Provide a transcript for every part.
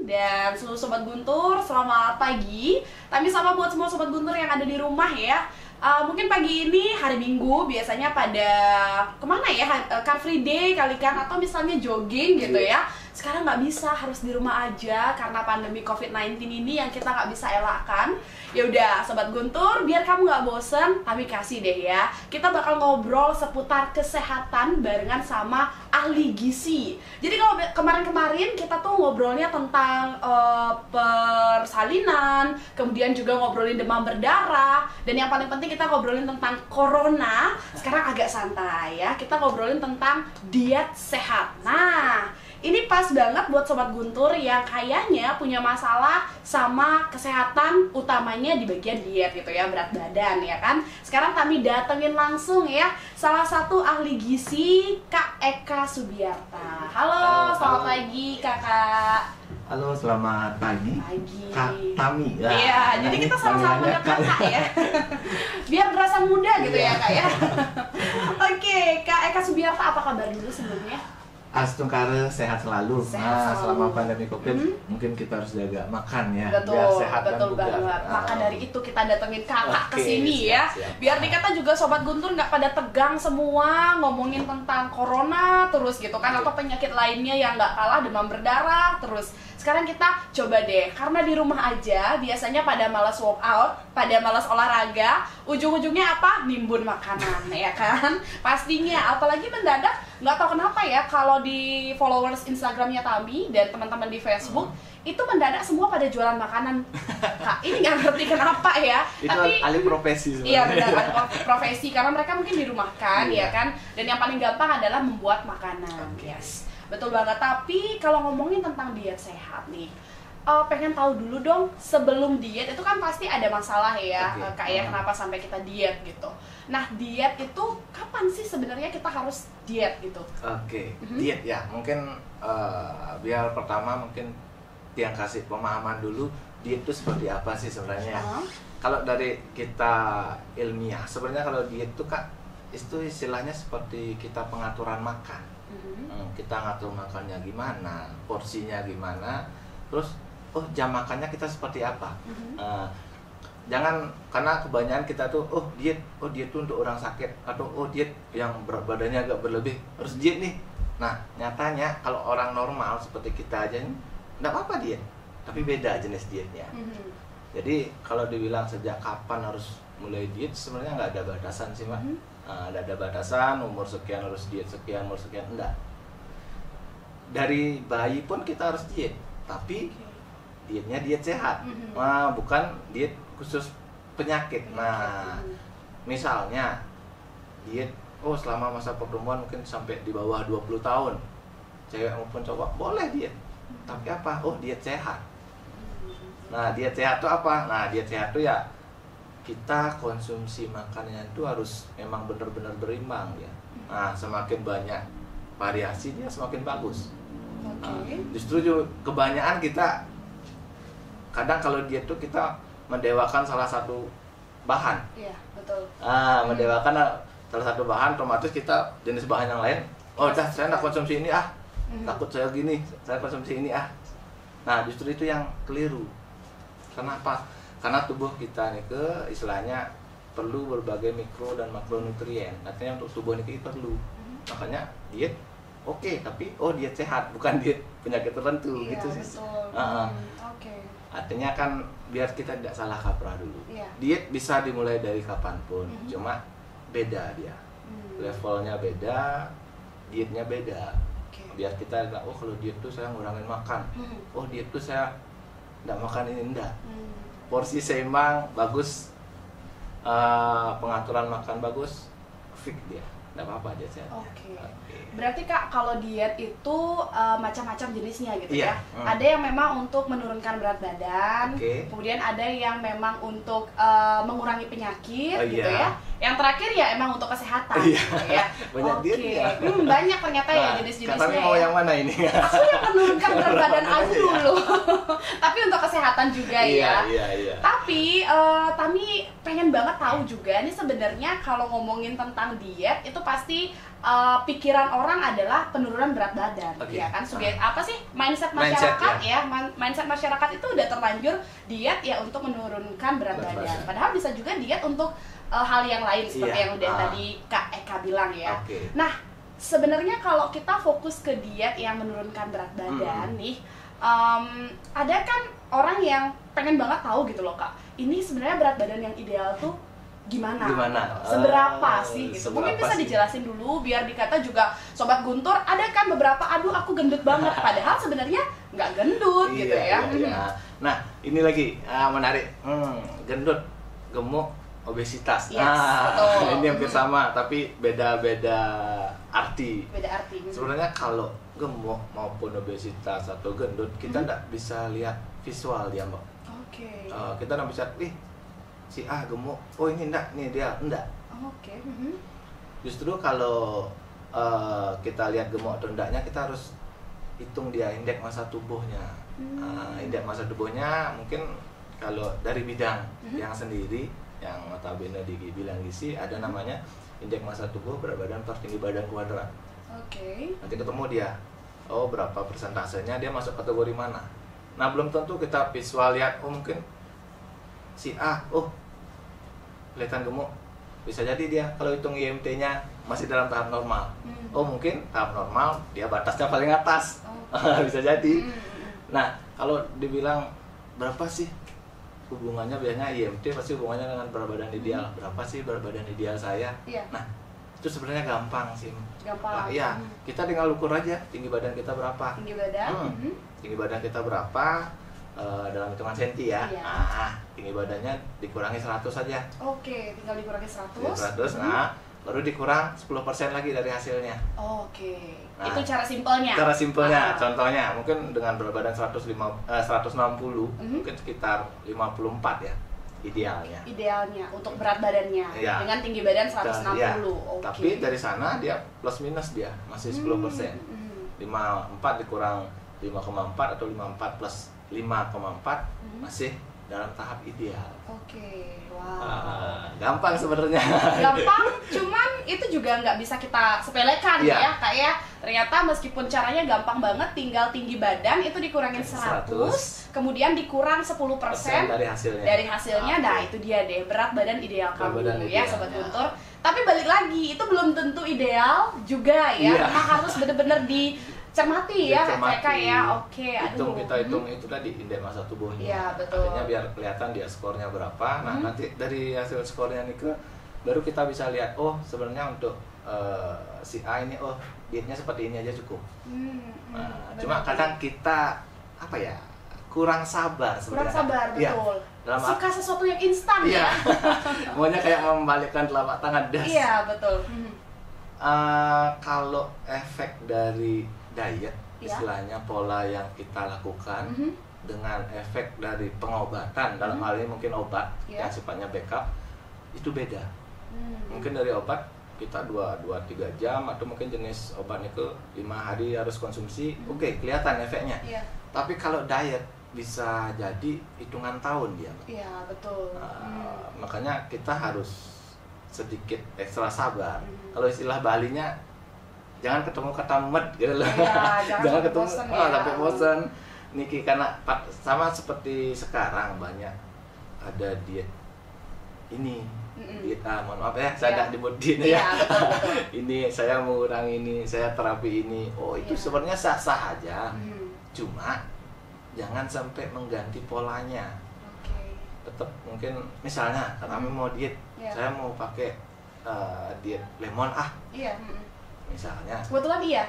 dan seluruh Sobat Guntur, selamat pagi. Tapi sama buat semua Sobat Guntur yang ada di rumah ya. Mungkin pagi ini hari Minggu biasanya pada kemana ya? Car Free Day kali kan, atau misalnya jogging gitu ya. Sekarang nggak bisa, harus di rumah aja karena pandemi COVID-19 ini yang kita nggak bisa elakkan. Ya udah Sobat Guntur, biar kamu nggak bosen, kami kasih deh ya. Kita bakal ngobrol seputar kesehatan barengan sama ahli gizi. Jadi kalau kemarin-kemarin kita tuh ngobrolnya tentang persalinan, kemudian juga ngobrolin demam berdarah, dan yang paling penting kita ngobrolin tentang corona. Sekarang agak santai ya, kita ngobrolin tentang diet sehat. Nah, ini pas banget buat Sobat Guntur yang kayaknya punya masalah sama kesehatan, utamanya di bagian diet gitu ya, berat badan ya kan. Sekarang kami datengin langsung ya salah satu ahli gizi, Kak Eka Subiarta. Halo, selamat pagi Kakak. Halo, selamat pagi. Kak Tami. Iya, jadi kita sama-sama manggil Kakak ya. Biar berasa muda gitu ya Kak ya. Oke, Kak Eka Subiarta, apa kabar dulu sebelumnya? Astungkare sehat selalu. Sehat selalu. Selama pandemi COVID, mungkin kita harus jaga makan ya, Betul, biar sehat betul dan bugar. banget. Maka dari itu kita datengin Kakak Oke, kesini ya. siap. Biar dikata juga Sobat Guntur nggak pada tegang semua ngomongin tentang corona terus gitu kan, atau penyakit lainnya yang nggak kalah, demam berdarah terus. Sekarang kita coba deh, karena di rumah aja biasanya pada malas workout, pada malas olahraga, ujung-ujungnya apa? Nimbun makanan ya kan? Pastinya, apalagi mendadak, nggak tahu kenapa ya, kalau di followers Instagramnya Tami dan teman-teman di Facebook, itu mendadak semua pada jualan makanan. Kak, ini nggak ngerti kenapa ya. Itu tapi alih profesi sebenarnya. iya benar, ada profesi, karena mereka mungkin dirumahkan ya kan. Dan yang paling gampang adalah membuat makanan. Yes. Betul banget, tapi kalau ngomongin tentang diet sehat nih, pengen tahu dulu dong, sebelum diet itu kan pasti ada masalah ya, kayak kenapa sampai kita diet gitu. Nah, diet itu kapan sih sebenarnya kita harus diet gitu? Diet ya, mungkin biar pertama mungkin yang kasih pemahaman dulu, diet itu seperti apa sih sebenarnya. Kalau dari kita ilmiah, sebenarnya kalau diet itu Kak, itu istilahnya seperti kita pengaturan makan. Kita ngatur makannya gimana, porsinya gimana, terus jam makannya kita seperti apa. Jangan karena kebanyakan kita tuh diet tuh untuk orang sakit, atau diet yang berat badannya agak berlebih harus diet nih. Nah, nyatanya kalau orang normal seperti kita aja nih enggak apa-apa diet, tapi beda jenis dietnya. Jadi kalau dibilang sejak kapan harus mulai diet, sebenarnya nggak ada batasan sih Mbak. Nggak ada batasan, umur sekian harus diet sekian, umur sekian enggak. Dari bayi pun kita harus diet, tapi dietnya diet sehat. Nah, bukan diet khusus penyakit. Nah, misalnya diet selama masa pertumbuhan mungkin sampai di bawah 20 tahun, cewek maupun cowok boleh diet. Tapi apa? Diet sehat. Nah, diet sehat itu apa? Nah, diet sehat itu ya kita konsumsi makanannya itu harus memang benar-benar berimbang ya. Nah, semakin banyak variasi dia semakin bagus. Nah, justru kebanyakan kita kadang kalau diet itu kita mendewakan salah satu bahan. Iya, betul. Mendewakan salah satu bahan, otomatis kita jenis bahan yang lain, saya nggak konsumsi ini takut saya gini, saya konsumsi ini Nah, justru itu yang keliru. Kenapa? Karena tubuh kita nih istilahnya perlu berbagai mikro dan makronutrien. Artinya untuk tubuh ini perlu. Makanya diet tapi diet sehat, bukan diet penyakit tertentu gitu sih. Artinya kan biar kita tidak salah kaprah dulu. Diet bisa dimulai dari kapanpun, cuma beda dia. Levelnya beda, dietnya beda. Biar kita nggak kalau diet tuh saya ngurangin makan. Diet tuh saya nggak makan ini, enggak. Porsi seimbang bagus, pengaturan makan bagus, fix dia, nggak apa-apa aja sehat. Berarti Kak, kalau diet itu macam-macam jenisnya gitu ya. Ada yang memang untuk menurunkan berat badan, kemudian ada yang memang untuk mengurangi penyakit gitu ya. Yang terakhir ya emang untuk kesehatan. Iya. Ya. Banyak diet ya. Banyak ternyata ya jenis-jenisnya. Katanya mau yang mana ini? Aku yang menurunkan berat badan aku dulu. Tapi untuk kesehatan juga ya. Iya. Tapi Tami pengen banget tahu juga nih sebenarnya kalau ngomongin tentang diet itu pasti pikiran orang adalah penurunan berat badan, ya kan? Apa sih mindset masyarakat ya? Mindset masyarakat itu udah terlanjur diet ya untuk menurunkan berat badan. Padahal bisa juga diet untuk hal yang lain seperti yang udah tadi Kak Eka bilang ya. Nah, sebenarnya kalau kita fokus ke diet yang menurunkan berat badan nih, ada kan orang yang pengen banget tahu gitu loh Kak. Ini sebenarnya berat badan yang ideal tuh gimana? Seberapa sih gitu? Mungkin bisa dijelasin dulu biar dikata juga Sobat Guntur ada kan beberapa aduh aku gendut banget padahal sebenarnya nggak gendut gitu ya. Nah, ini lagi menarik. Gendut, gemuk, obesitas. Betul. Ini hampir sama tapi beda-beda arti. Beda arti. Sebenarnya kalau gemuk maupun obesitas atau gendut kita nggak bisa lihat visual dia, Mbak. Kita nggak bisa, si A gemuk, oh ini enggak, nih dia enggak. Justru kalau kita lihat gemuk atau enggaknya kita harus hitung dia indeks massa tubuhnya. Indeks massa tubuhnya mungkin kalau dari bidang yang sendiri yang notabene di bilang gizi ada namanya indeks massa tubuh berat badan per tinggi badan kuadrat. Nanti ketemu dia, oh berapa persentasenya dia masuk kategori mana. Nah belum tentu kita visual lihat, oh mungkin si A, oh kelihatan gemuk, bisa jadi dia kalau hitung IMT-nya masih dalam tahap normal. Oh mungkin tahap normal dia batasnya paling atas. Bisa jadi. Nah kalau dibilang berapa sih hubungannya, biasanya IMT pasti hubungannya dengan berat badan ideal. Berapa sih berat badan ideal saya? Nah itu sebenarnya gampang sih. Iya, kita tinggal ukur aja tinggi badan kita berapa. Tinggi badan kita berapa dalam hitungan senti ya. Tinggi badannya dikurangi 100 saja. Tinggal dikurangi 100. Nah, baru dikurang 10% lagi dari hasilnya. Nah, itu cara simpelnya. Cara simpelnya, contohnya mungkin dengan berat badan 160, mungkin sekitar 54 ya. Idealnya untuk berat badannya dengan tinggi badan 160. Tapi dari sana dia plus minus dia masih 10%. 54 dikurang 5,4 atau 54 plus 5,4 masih dalam tahap ideal. Gampang sebenarnya. Gampang, cuman itu juga nggak bisa kita sepelekan ya Kak ya. Ternyata meskipun caranya gampang banget, tinggal tinggi badan itu dikurangin 100, kemudian dikurang 10% dari hasilnya. Nah itu dia deh berat badan ideal kamu ya Sobat Guntur. Tapi balik lagi, itu belum tentu ideal juga ya. Memang harus bener-bener dicermati ya mereka ya. Kita hitung itu tadi indeks massa tubuhnya. Artinya biar kelihatan dia skornya berapa. Nah nanti dari hasil skornya nih baru kita bisa lihat, oh sebenarnya untuk si A ini, oh dietnya seperti ini aja cukup. Cuma kadang kita kurang sabar sebenarnya. Betul. Suka sesuatu yang instan ya. Maunya kayak membalikkan telapak tangan das. Betul. Kalau efek dari diet, istilahnya pola yang kita lakukan dengan efek dari pengobatan, dalam hal ini mungkin obat yang sifatnya backup, itu beda. Mungkin dari obat kita 2-3 jam atau mungkin jenis obatnya ke 5 hari harus konsumsi, kelihatan efeknya. Tapi kalau diet bisa jadi hitungan tahun dia. Betul. Makanya kita harus sedikit ekstra sabar. Kalau istilah Balinya jangan ketemu kata med gitu loh. Jangan ketemu sampai bosan. Niki karena sama seperti sekarang banyak ada diet ini. Diet mohon maaf ya, saya tidak nyebut diet ya. Ini saya mengurangi ini, saya terapi ini. Oh, itu sebenarnya sah-sah aja. Cuma jangan sampai mengganti polanya. Tetap mungkin misalnya kami mau diet, saya mau pakai diet lemon misalnya. Kebetulan iya.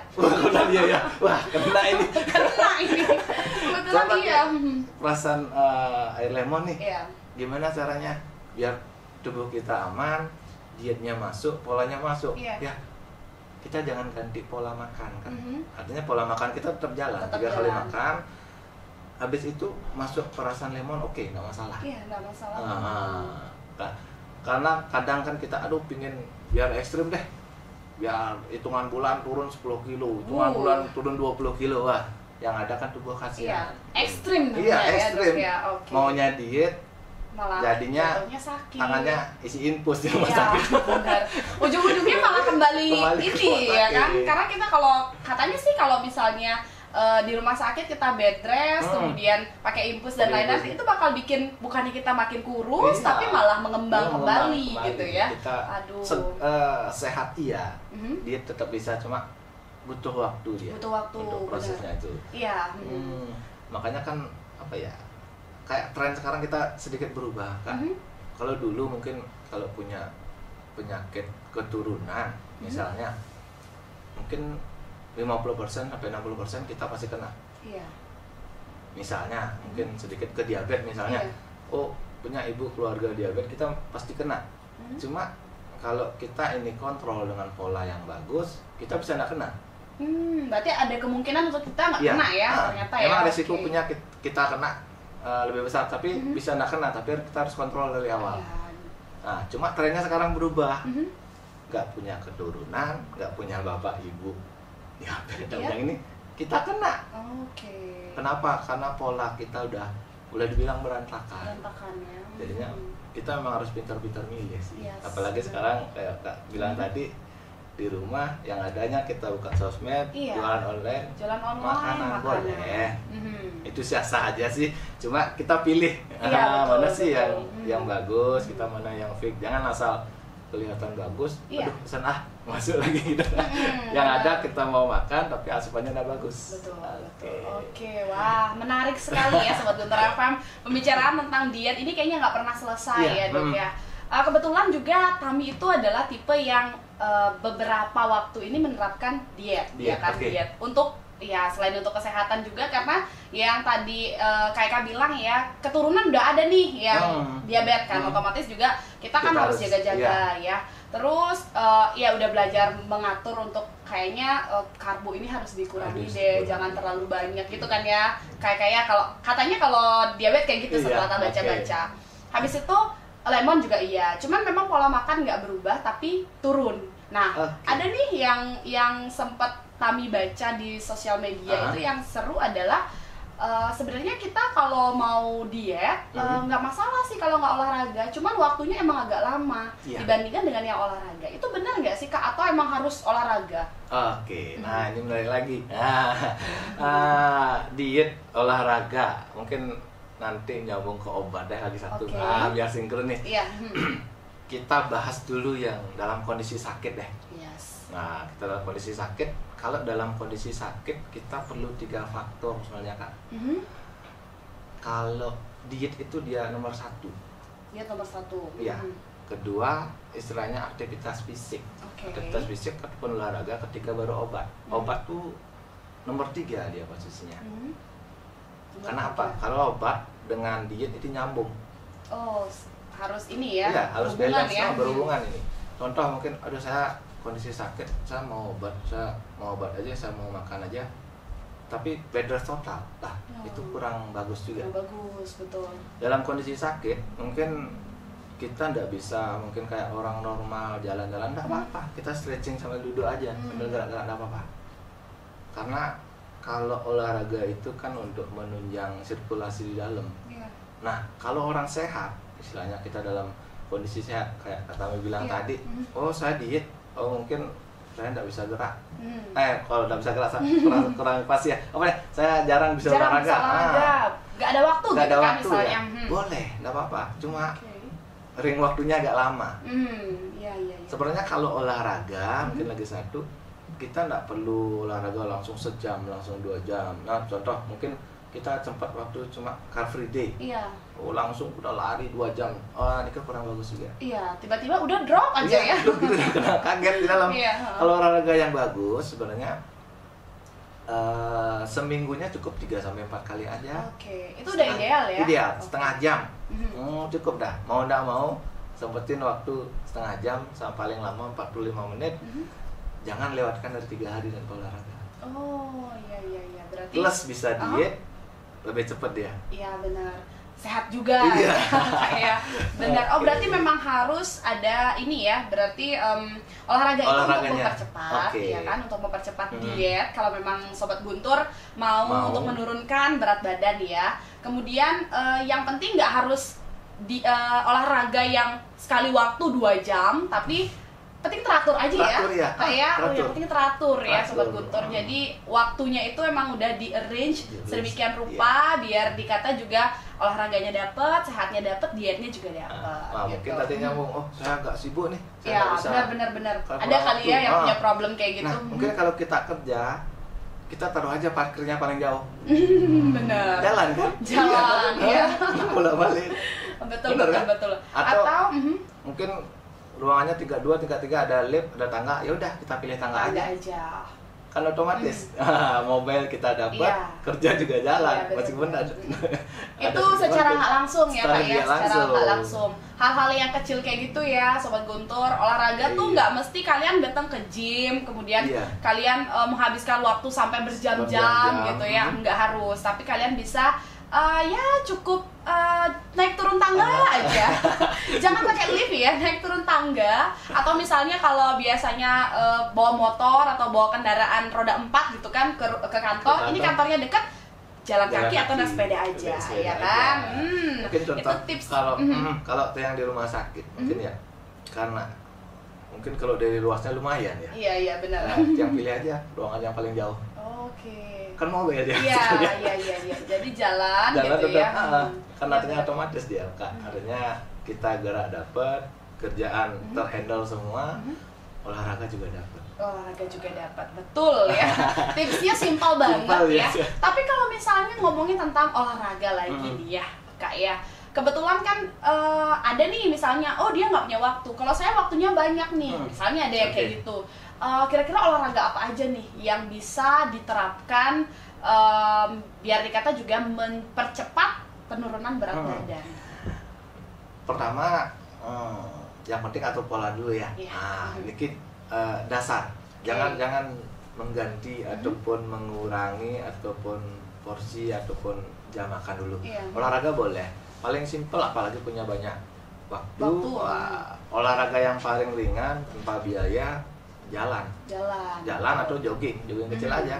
Wah, kena ini. Kebetulan iya. Perasaan air lemon nih. Gimana caranya biar tubuh kita aman, dietnya masuk, polanya masuk. Ya. Kita jangan ganti pola makan kan. Artinya pola makan kita tetap jalan. 3 kali makan. Habis itu masuk perasan lemon, nggak masalah. Nggak masalah. Nah, Karena kadang kan kita aduh pingin biar ekstrim deh, biar hitungan bulan turun 10 kilo, hitungan bulan turun 20 kilo, wah yang ada kan tubuh kasihan. Ekstrim Iya, ekstrim. Ya, okay. Maunya diet, malah jadinya sakit. tangannya isi infus di rumah ya, sakit. benar. Ujung-ujungnya malah kembali ini ya kan, karena kita kalau katanya sih kalau misalnya di rumah sakit kita bed rest, kemudian pakai infus dan lain-lain, itu bakal bikin bukannya kita makin kurus, tapi malah mengembang kembali gitu ya. Kita sehat iya, dia tetap bisa, cuma butuh waktu dia. Butuh waktu untuk prosesnya itu. Iya. Makanya kan apa ya? Kayak tren sekarang kita sedikit berubah kan. Kalau dulu mungkin kalau punya penyakit keturunan misalnya, mungkin 50% sampai 60% kita pasti kena. Iya. Misalnya mungkin sedikit ke diabetes misalnya. Oh, punya ibu keluarga diabetes, kita pasti kena. Cuma kalau kita ini kontrol dengan pola yang bagus, kita bisa nggak kena. Berarti ada kemungkinan untuk kita nggak kena ya, ternyata ya. Memang resiko penyakit kita kena lebih besar, tapi bisa nggak kena, tapi kita harus kontrol dari awal. Nah, cuma trennya sekarang berubah. Nggak punya keturunan, nggak punya bapak ibu diabetes, yang ini kita kena. Kenapa? Karena pola kita udah boleh dibilang berantakan. Ya. Jadinya kita memang harus pintar-pintar milih sih. Apalagi sekarang kayak Kak bilang tadi, di rumah yang adanya kita buka sosmed, jualan online, makanan boleh. Itu sah-sah aja sih. Cuma kita pilih mana sih yang bagus, kita mana yang fake. Jangan asal kelihatan bagus, aduh pesan masuk lagi gitu. Yang ada kita mau makan tapi asupannya nggak bagus. Oke, wah menarik sekali ya Sobat Guntur FM. Pembicaraan tentang diet ini kayaknya nggak pernah selesai ya Dok ya. Kebetulan juga Tami itu adalah tipe yang beberapa waktu ini menerapkan diet. Diet untuk selain untuk kesehatan juga, karena yang tadi kayak Kak bilang ya, keturunan udah ada nih yang diabetes kan, otomatis juga kita kan harus jaga-jaga ya. Terus udah belajar mengatur untuk kayaknya karbo ini harus dikurangi deh, jangan terlalu banyak gitu kan ya. Kayak kalau katanya kalau diabetes kayak gitu setelah baca-baca. Habis itu lemon juga iya, cuman memang pola makan nggak berubah tapi turun. Nah, ada nih yang sempat Tami baca di sosial media itu yang seru adalah sebenarnya kita kalau mau diet nggak masalah sih kalau nggak olahraga, cuman waktunya emang agak lama dibandingkan dengan yang olahraga. Itu benar nggak sih Kak? Atau emang harus olahraga? Nah ini menarik lagi. Diet, olahraga, mungkin nanti nyambung ke obat deh lagi satu. Biar sinkron nih. Kita bahas dulu yang dalam kondisi sakit deh. Nah, kita dalam kondisi sakit. Kalau dalam kondisi sakit kita perlu 3 faktor sebenarnya Kak. Kalau diet itu dia nomor 1. Diet nomor 1. Iya. Kedua, istilahnya aktivitas fisik. Aktivitas fisik ataupun olahraga, ketiga baru obat. Obat tuh nomor 3 dia posisinya. Karena apa? Kalau obat dengan diet itu nyambung. Harus ini ya. Iya, harus balance ya. Berhubungan ini. Contoh mungkin saya kondisi sakit, saya mau obat aja, saya mau makan aja, tapi bed rest total, itu kurang bagus juga. Bagus, betul. Dalam kondisi sakit, mungkin kita nggak bisa, mungkin kayak orang normal jalan-jalan, nggak apa-apa, kita stretching sambil duduk aja, sambil gerak-gerak, nggak apa-apa. Karena kalau olahraga itu kan untuk menunjang sirkulasi di dalam. Nah, kalau orang sehat, istilahnya kita dalam kondisi sehat, kayak kata Tami bilang tadi, saya diet, mungkin saya nggak bisa gerak. Kalau nggak bisa gerak kurang pas ya. Saya jarang bisa olahraga. Nggak ada waktu nggak gitu ada kan waktu misalnya. Boleh, nggak apa-apa. Cuma ring waktunya agak lama. Sebenarnya kalau olahraga mungkin lagi satu, kita nggak perlu olahraga langsung sejam, langsung 2 jam. Nah, contoh mungkin kita sempat waktu cuma Car Free Day. Langsung udah lari 2 jam. Ini kan kurang bagus juga. Tiba-tiba udah drop aja ya. Kena kaget di dalam. Kalau olahraga yang bagus sebenarnya seminggunya cukup 3-4 kali aja. Itu udah ideal ya. Ideal, setengah jam. Cukup dah. Mau nggak mau sempetin waktu setengah jam sampai paling lama 45 menit. Jangan lewatkan dari 3 hari dan olahraga. Iya. Berarti plus bisa diet lebih cepat dia. Iya benar. sehat juga. Iya. Kayak benar. Oh, berarti memang harus ada ini ya. Berarti olahraga itu untuk mempercepat, ya kan, untuk mempercepat diet. Kalau memang Sobat Guntur mau untuk menurunkan berat badan ya. Kemudian yang penting nggak harus olahraga yang sekali waktu 2 jam, tapi penting teratur aja ya. Kayak yang penting teratur ya Sobat Guntur. Jadi waktunya itu emang udah di-arrange sedemikian rupa biar dikata juga olahraganya dapet, sehatnya dapet, dietnya juga dapet. Gitu. Mungkin tadi nyambung, oh saya agak sibuk nih. Ya benar. Ada kali ya yang punya problem kayak gitu. Nah, mungkin kalau kita kerja, kita taruh aja parkirnya paling jauh. Bener. Jalan kan? Jalan, ya. Bolak-balik. Betul. Atau mungkin ruangannya 32, 33 ada lift, ada tangga, ya udah kita pilih tangga aja. Kan otomatis mobil kita dapat, kerja juga jalan, meskipun ada itu secara nggak langsung ya Kak ya, secara nggak langsung. Hal-hal yang kecil kayak gitu ya Sobat Guntur. Olahraga tuh nggak mesti kalian datang ke gym, kemudian kalian menghabiskan waktu sampai berjam-jam gitu ya, nggak harus. Tapi kalian bisa ya cukup naik turun tangga aja. Jangan pakai lift ya, naik turun tangga. Atau misalnya kalau biasanya bawa motor atau bawa kendaraan roda 4 gitu kan ke kantor, ini kantornya dekat, jalan kaki atau naik sepeda aja, ya kan? Mungkin contoh itu tips. Kalau yang di rumah sakit mungkin ya, karena mungkin kalau dari luasnya lumayan ya. Iya benar. Nah, yang pilih aja ruangan yang paling jauh. Oke. Kan mau ya dia. Iya. Jadi jalan gitu tetap, ya. Karena artinya otomatis dia, Kak. Artinya kita gerak dapat, kerjaan terhandle semua, olahraga juga dapat. Olahraga juga dapat, betul ya. Tipsnya simpel banget ya. Tapi kalau misalnya ngomongin tentang olahraga lagi nih ya, Kak ya. Kebetulan kan ada nih misalnya, oh dia nggak punya waktu. Kalau saya waktunya banyak nih, misalnya ada yang kayak gitu. Kira-kira olahraga apa aja nih yang bisa diterapkan biar dikata juga mempercepat penurunan berat badan? Pertama, yang penting atur pola dulu ya. Dikit dasar. Jangan mengganti ataupun mengurangi ataupun porsi ataupun jam makan dulu. Olahraga boleh. Paling simpel, apalagi punya banyak waktu. Olahraga yang paling ringan tanpa biaya, jalan atau jogging kecil aja.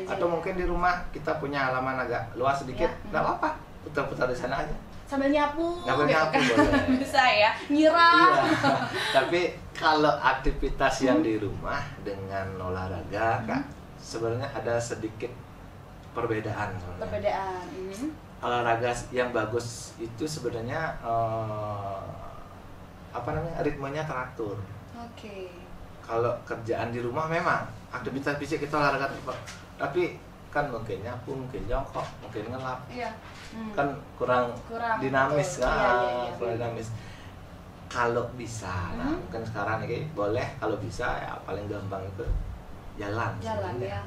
Atau mungkin di rumah kita punya halaman agak luas sedikit, nggak apa-apa, putar-putar di sana aja sambil nyapu boleh. Bisa ya, nyiram. Tapi kalau aktivitas yang di rumah dengan olahraga, Kak, sebenarnya ada sedikit perbedaan sebenarnya. Olahraga yang bagus itu sebenarnya ritmenya teratur. Kalau kerjaan di rumah memang aktivitas fisik kita olahraga tapi kan mungkin nyapu, mungkin jongkok, mungkin ngelap, kan kurang dinamis kurang dinamis. Kalau bisa, mungkin sekarang ini boleh, kalau bisa ya paling gampang itu jalan ya,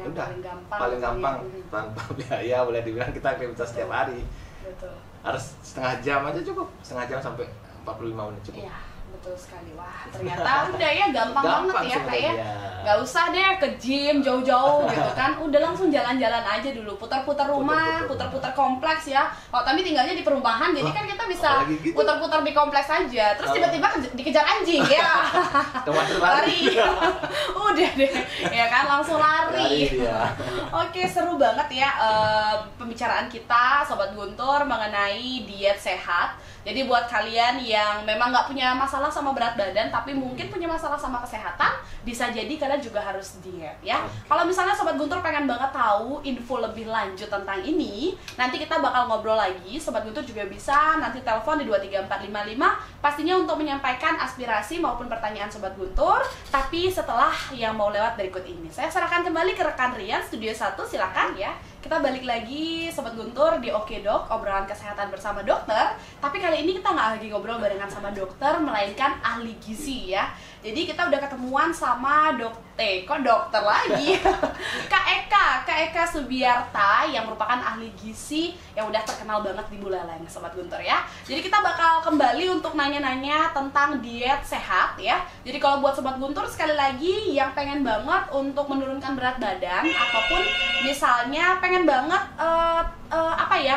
udah paling gampang tanpa biaya, boleh dibilang kita aktivitas setiap hari. Harus setengah jam aja cukup, setengah jam sampai 45 menit cukup. Betul sekali. Wah, ternyata udah ya gampang banget ya kayak nggak usah deh ke gym jauh-jauh gitu kan, udah langsung jalan-jalan aja dulu, putar-putar rumah, putar-putar kompleks ya. Kalau kami tinggalnya di perumahan, jadi kan kita bisa putar-putar di kompleks aja, terus tiba-tiba dikejar anjing ya. Lari. Udah deh ya kan, langsung lari. Oke, seru banget ya pembicaraan kita Sobat Guntur mengenai diet sehat. Jadi buat kalian yang memang nggak punya masalah sama berat badan tapi mungkin punya masalah sama kesehatan, bisa jadi kalian juga harus diet ya. Kalau misalnya Sobat Guntur pengen banget tahu info lebih lanjut tentang ini, nanti kita bakal ngobrol lagi. Sobat Guntur juga bisa nanti telepon di 23455 pastinya untuk menyampaikan aspirasi maupun pertanyaan Sobat Guntur. Tapi setelah yang mau lewat berikut ini, saya serahkan kembali ke rekan Rian Studio 1, silakan ya. Kita balik lagi Sobat Guntur di Oke Dok, obrolan kesehatan bersama dokter. Tapi kali ini kita nggak lagi ngobrol barengan sama dokter, melainkan ahli gizi ya. Jadi kita udah ketemuan sama kok dokter lagi Kak Eka Subiarta yang merupakan ahli gizi yang udah terkenal banget di Buleleng, Sobat Guntur ya. Jadi kita bakal kembali untuk nanya-nanya tentang diet sehat ya. Jadi kalau buat Sobat Guntur sekali lagi yang pengen banget untuk menurunkan berat badan ataupun misalnya pengen banget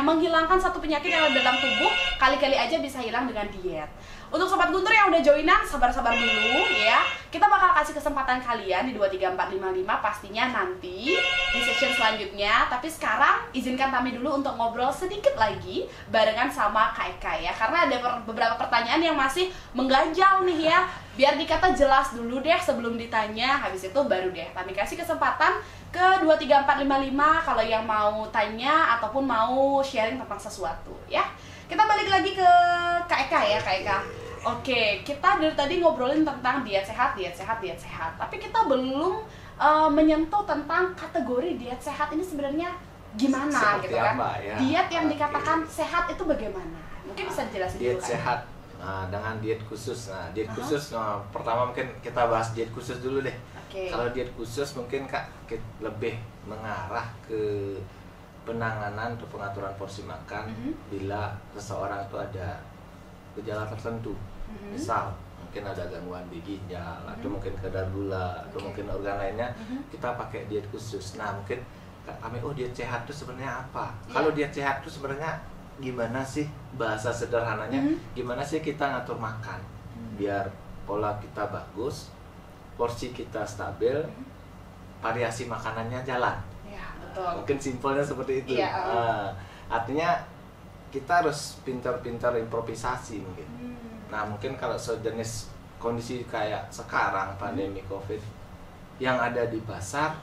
menghilangkan satu penyakit yang ada dalam tubuh, kali-kali aja bisa hilang dengan diet. Untuk Sobat Guntur yang udah joinan, sabar-sabar dulu ya. Kita bakal kasih kesempatan kalian di 23455 pastinya nanti di session selanjutnya. Tapi sekarang izinkan Tami dulu untuk ngobrol sedikit lagi barengan sama Kak Eka ya. Karena ada beberapa pertanyaan yang masih mengganjal nih ya. Biar dikata jelas dulu deh sebelum ditanya, habis itu baru deh Tami kasih kesempatan ke 23455 kalau yang mau tanya ataupun mau sharing tentang sesuatu ya. Kita balik lagi ke Kak Eka ya, Kak Eka. Oke, kita dari tadi ngobrolin tentang diet sehat. Tapi kita belum menyentuh tentang kategori diet sehat ini sebenarnya gimana. Seperti gitu kan? Ya? Diet yang dikatakan sehat itu bagaimana? Mungkin bisa dijelasin diet dulu. Diet sehat, dengan diet khusus. Diet khusus, pertama mungkin kita bahas diet khusus dulu deh. Kalau diet khusus mungkin Kak lebih mengarah ke penanganan atau pengaturan porsi makan bila seseorang itu ada gejala tertentu, misal mungkin ada gangguan di ginjal atau mungkin kadar gula atau mungkin organ lainnya, kita pakai diet khusus. Nah mungkin kami diet sehat itu sebenarnya apa? Kalau diet sehat itu sebenarnya gimana sih bahasa sederhananya? Gimana sih kita ngatur makan biar pola kita bagus, porsi kita stabil, variasi makanannya jalan. Betul. Mungkin simpelnya seperti itu. Artinya kita harus pintar-pintar improvisasi mungkin. Nah mungkin kalau sejenis kondisi kayak sekarang pandemi COVID, yang ada di pasar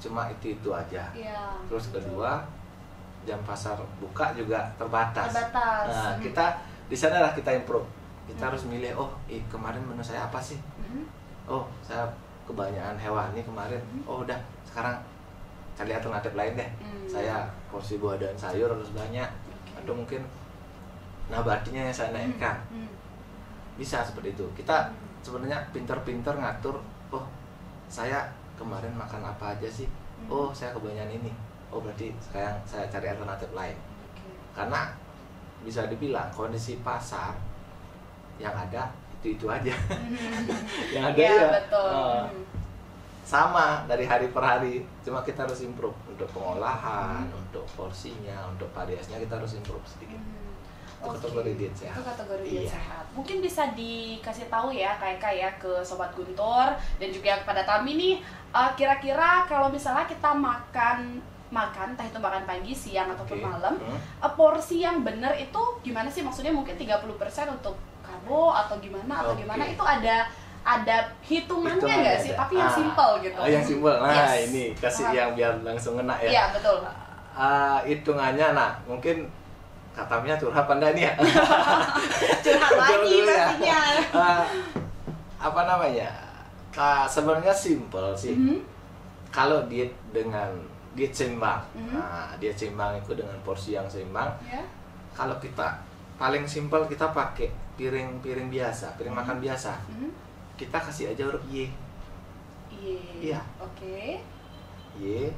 cuma itu aja. Terus kedua, jam pasar buka juga terbatas. Nah kita di sana lah kita improve. Kita harus milih, kemarin menu saya apa sih? Saya kebanyakan hewani kemarin. Udah sekarang cari alternatif lain deh. Saya porsi buah dan sayur harus banyak, atau mungkin nabatinya yang saya naikkan. Bisa seperti itu. Kita sebenarnya pinter-pinter ngatur. Saya kemarin makan apa aja sih? Saya kebanyakan ini. Berarti sekarang saya cari alternatif lain. Karena bisa dibilang kondisi pasar yang ada itu aja. Yang ada betul. Sama dari hari per hari, cuma kita harus improve untuk pengolahan, untuk porsinya, untuk variasinya kita harus improve sedikit. Itu kategori diet sehat. Itu kategori diet sehat. Mungkin bisa dikasih tahu ya kayak ke Sobat Guntur dan juga kepada Tami nih, kira-kira kalau misalnya kita makan entah itu makan pagi, siang ataupun malam, porsi yang benar itu gimana sih? Maksudnya mungkin 30% untuk karbo atau gimana gimana, itu ada hitungannya nggak sih? Tapi yang simple gitu. Yang simple. Ini kasih yang biar langsung ngena ya. Iya, betul. Hitungannya, mungkin katanya curhat anda nih ya. Curhat lagi pastinya. Apa namanya? Sebenarnya simple sih. Kalau diet seimbang. Diet seimbang itu dengan porsi yang seimbang. Kalau kita paling simple kita pakai piring biasa, piring makan biasa. Kita kasih aja huruf Y. Iya. Oke. Y.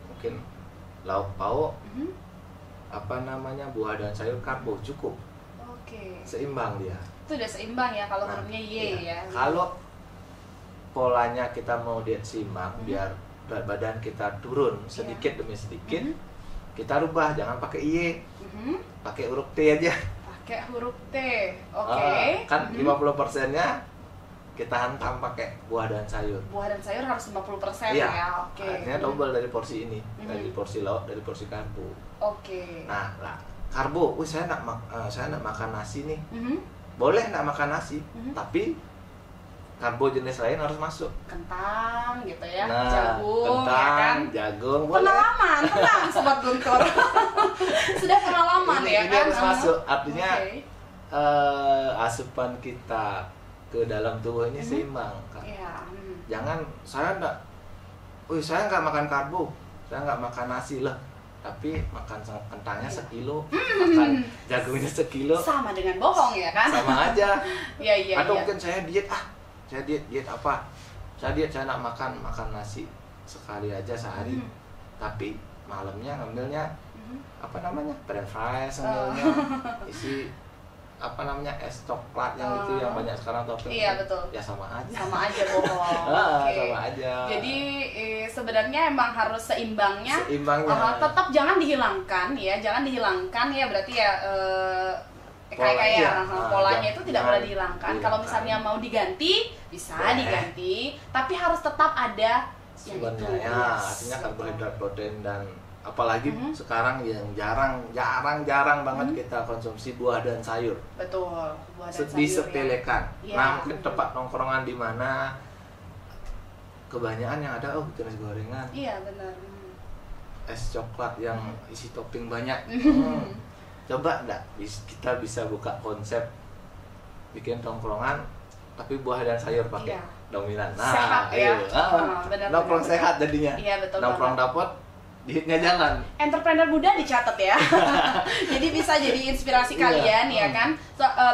Mungkin lauk pauk. Buah dan sayur karbo cukup. Seimbang dia. Itu udah seimbang ya kalau hurufnya Y ya. Kalau polanya kita mau diet seimbang biar berat badan kita turun sedikit demi sedikit, kita rubah, jangan pakai Y. Pakai huruf T aja. Pakai huruf T. Kan 50%-nya kita hantam pakai buah dan sayur. Buah dan sayur harus 50% ya. Artinya double dari porsi ini, dari porsi lauk, dari porsi karbo. Nah, karbo, saya nak makan nasi nih. Boleh nak makan nasi, tapi karbo jenis lain harus masuk. Kentang gitu ya, jagung, jagung. Pengalaman, tenang Sobat Guntur. Sudah pengalaman ya kan? Harus masuk, artinya asupan kita ke dalam tubuh ini seimbang. Jangan saya nggak makan karbo, saya nggak makan nasi lah, tapi makan kentangnya sekilo, makan jagungnya sekilo. Sama dengan bohong ya kan? Sama aja. Iya. Atau mungkin saya diet saya diet apa? Saya nak makan nasi sekali aja sehari, tapi malamnya ngambilnya apa namanya, french fries, ngambilnya isi apa namanya, es coklat yang itu yang banyak sekarang topping. Iya betul. Ya sama aja bohong. Sama aja. Jadi sebenarnya emang harus seimbangnya. Tetap jangan dihilangkan ya, berarti ya kayak polanya itu tidak boleh dihilangkan. Kalau misalnya mau diganti bisa diganti, tapi harus tetap ada sumbernya ya, artinya karbohidrat, protein, dan apalagi sekarang yang jarang banget kita konsumsi buah dan sayur. Betul, buah dan sayur disepelekan. Ya. Nah, mungkin tempat nongkrongan di mana kebanyakan yang ada jenis gorengan. Iya, benar. Es coklat yang isi topping banyak. Coba enggak kita bisa buka konsep bikin nongkrongan tapi buah dan sayur pakai dominan. Nah, sehat ya. Nongkrong sehat jadinya. Iya, betul. Nongkrong dapet, dietnya jalan. Entrepreneur muda dicatat ya. Jadi bisa jadi inspirasi kalian ya kan.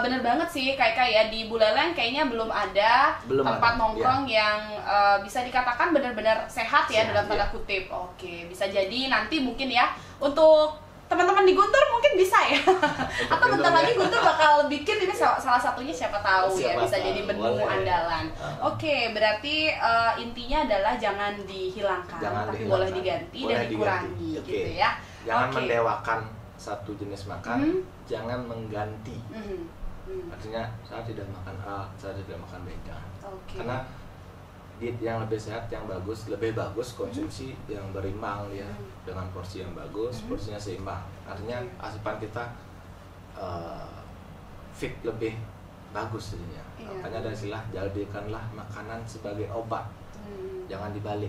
Bener banget sih kayak di Buleleng kayaknya belum ada tempat nongkrong yang bisa dikatakan benar-benar sehat ya dalam tanda kutip. Oke, bisa jadi nanti mungkin ya untuk teman-teman di Guntur mungkin bisa ya. Atau bentar lagi Guntur bakal bikin ini salah satunya siapa tahu ya, bisa jadi menu andalan. Oke, berarti intinya adalah jangan dihilangkan, tapi boleh diganti dan dikurangi gitu ya. Jangan mendewakan satu jenis makan, jangan mengganti. Artinya saya tidak makan A, saya tidak makan B. Karena diet yang lebih sehat, yang lebih bagus konsumsi yang berimbang ya, dengan porsi yang bagus, porsinya seimbang. Artinya asupan kita fit lebih bagus jadinya. Makanya ada istilah jadikanlah makanan sebagai obat. Jangan dibalik.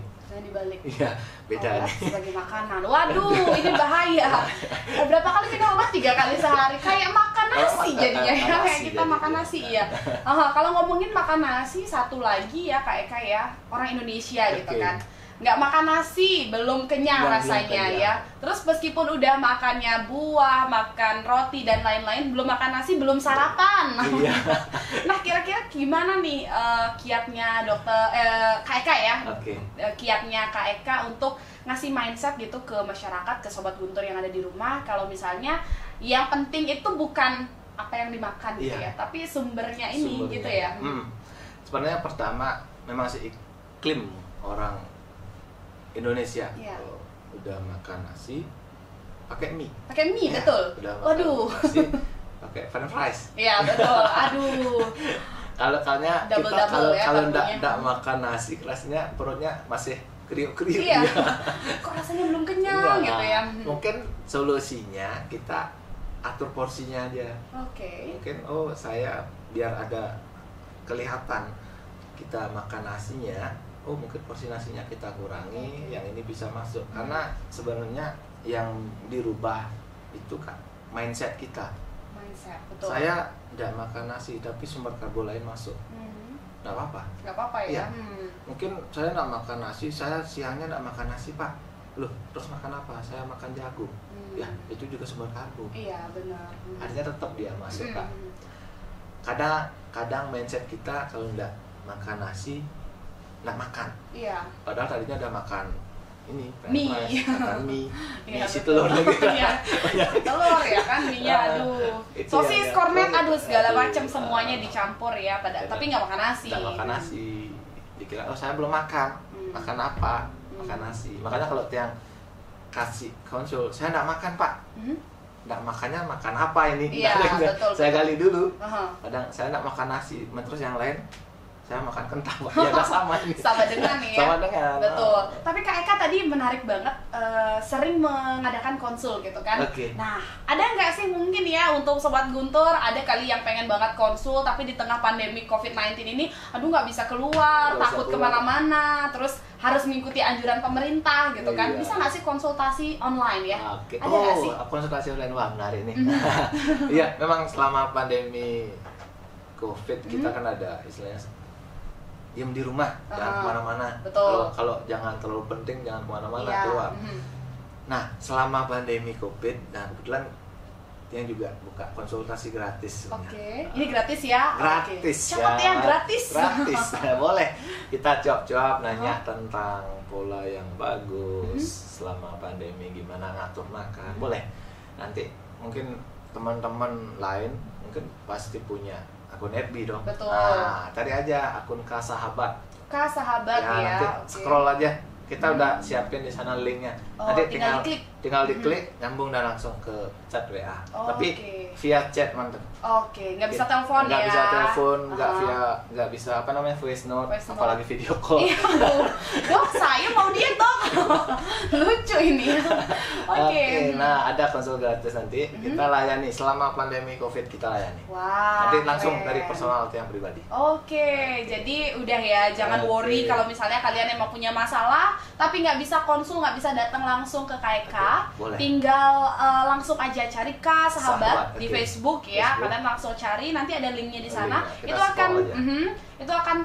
Iya, beda. Obat sebagai makanan. Waduh, ini bahaya. Berapa kali minum obat? 3 kali sehari. Kayak makan nasi jadinya ya. Kayak kita makan nasi ya. Kalau ngomongin makan nasi, satu lagi ya Kak Eka ya, orang Indonesia gitu kan. Nggak makan nasi, belum kenyang rasanya ya. Terus meskipun udah makannya buah, makan roti dan lain-lain, belum makan nasi, belum sarapan. Nah, kira-kira gimana nih kiatnya Kak Eka ya? Kiatnya Kak Eka untuk ngasih mindset gitu ke masyarakat, ke Sobat Guntur yang ada di rumah, kalau misalnya yang penting itu bukan apa yang dimakan gitu ya, tapi sumbernya ini gitu ya. Sebenarnya pertama memang si iklim orang Indonesia udah makan nasi pakai mie. Betul. Waduh. Nasi pakai french fries. Iya, betul. Aduh. Kalau enggak makan nasi, rasanya perutnya masih kriuk-kriuk. Iya. Kok rasanya belum kenyang gitu ya. Mungkin solusinya kita atur porsinya aja. Mungkin saya biar ada kelihatan kita makan nasinya, mungkin porsi nasinya kita kurangi, yang ini bisa masuk. Karena sebenarnya yang dirubah itu kan mindset kita. Betul. Saya tidak makan nasi tapi sumber karbo lain masuk. Nggak apa-apa ya. Mungkin saya nggak makan nasi, saya siangnya nggak makan nasi Pak. Loh, terus makan apa? Saya makan jagung. Ya, itu juga sumber karbo. Iya, benar. Artinya tetap dia masuk Kak. Kadang mindset kita kalau nggak makan nasi nggak makan. Padahal tadinya udah makan mie, isi telur lagi. Telur ya kan, mie-nya aduh. Sosis, kornet, aduh segala macam semuanya dicampur ya. Tapi nggak makan nasi. Nggak makan nasi. Dikira saya belum makan. Makan apa? Makan nasi. Makanya kalau yang kasih konsul, saya nggak makan Pak. Nggak makannya makan apa ini? Betul. Saya gali dulu. Kadang saya nggak makan nasi, terus yang lain saya makan kentang. Ya udah sama ini. Sama dengan ya. Sama dengan. Betul. Tapi Kak Eka tadi menarik banget, sering mengadakan konsul gitu kan. Nah, ada nggak sih mungkin ya untuk Sobat Guntur, ada kali yang pengen banget konsul tapi di tengah pandemi COVID-19 ini, aduh nggak bisa keluar, takut kemana-mana, terus harus mengikuti anjuran pemerintah gitu kan. Bisa nggak sih konsultasi online ya? Ada nggak sih? Konsultasi online, wah menarik nih. Iya, memang selama pandemi COVID kita kan ada istilahnya diam di rumah, jangan kemana-mana. Kalau jangan terlalu penting, jangan kemana-mana, keluar. Nah, selama pandemi COVID, nah kebetulan yang juga buka konsultasi gratis sebenarnya. Oke, ini gratis ya? Gratis Oke. Catat ya, gratis. Gratis. Boleh kita jawab nanya tentang pola yang bagus selama pandemi, gimana ngatur makan. Boleh. Nanti mungkin teman-teman lain mungkin pasti punya akun FB dong. Betul. Nah, cari aja akun Kak Sahabat. Kak Sahabat ya. Nanti Oke. scroll aja. Kita udah siapin di sana linknya. Oh, Nanti tinggal diklik. diklik, nyambung dan langsung ke chat WA. Oh, Tapi oke. via chat mantep. Oke, nggak bisa telepon ya? Nggak bisa telepon, nggak bisa apa namanya voice note, Voice note. apalagi video call. Iya, dok, saya mau diet dok. Lucu ini. Oke. Nah ada konsul gratis nanti kita layani selama pandemi COVID, kita layani. Wah. Nanti langsung keren. dari personal yang pribadi. Oke, jadi udah ya, jangan worry kalau misalnya kalian emang punya masalah, tapi nggak bisa konsul, nggak bisa datang langsung ke KK. Boleh. Tinggal langsung aja cari Kak Sahabat di oke. Facebook ya. Facebook. Kalian langsung cari, nanti ada linknya di sana. Linknya, kita Itu akan, scroll aja. itu akan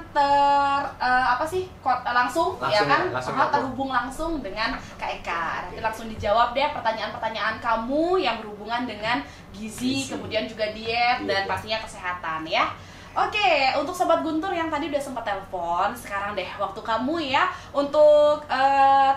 langsung ya Langsung kan, ya, langsung nyambung. terhubung langsung dengan KK. Nanti langsung dijawab deh pertanyaan-pertanyaan kamu yang berhubungan dengan gizi, kemudian juga diet dan pastinya kesehatan ya. Oke, untuk Sobat Guntur yang tadi udah sempat telepon, sekarang deh waktu kamu ya untuk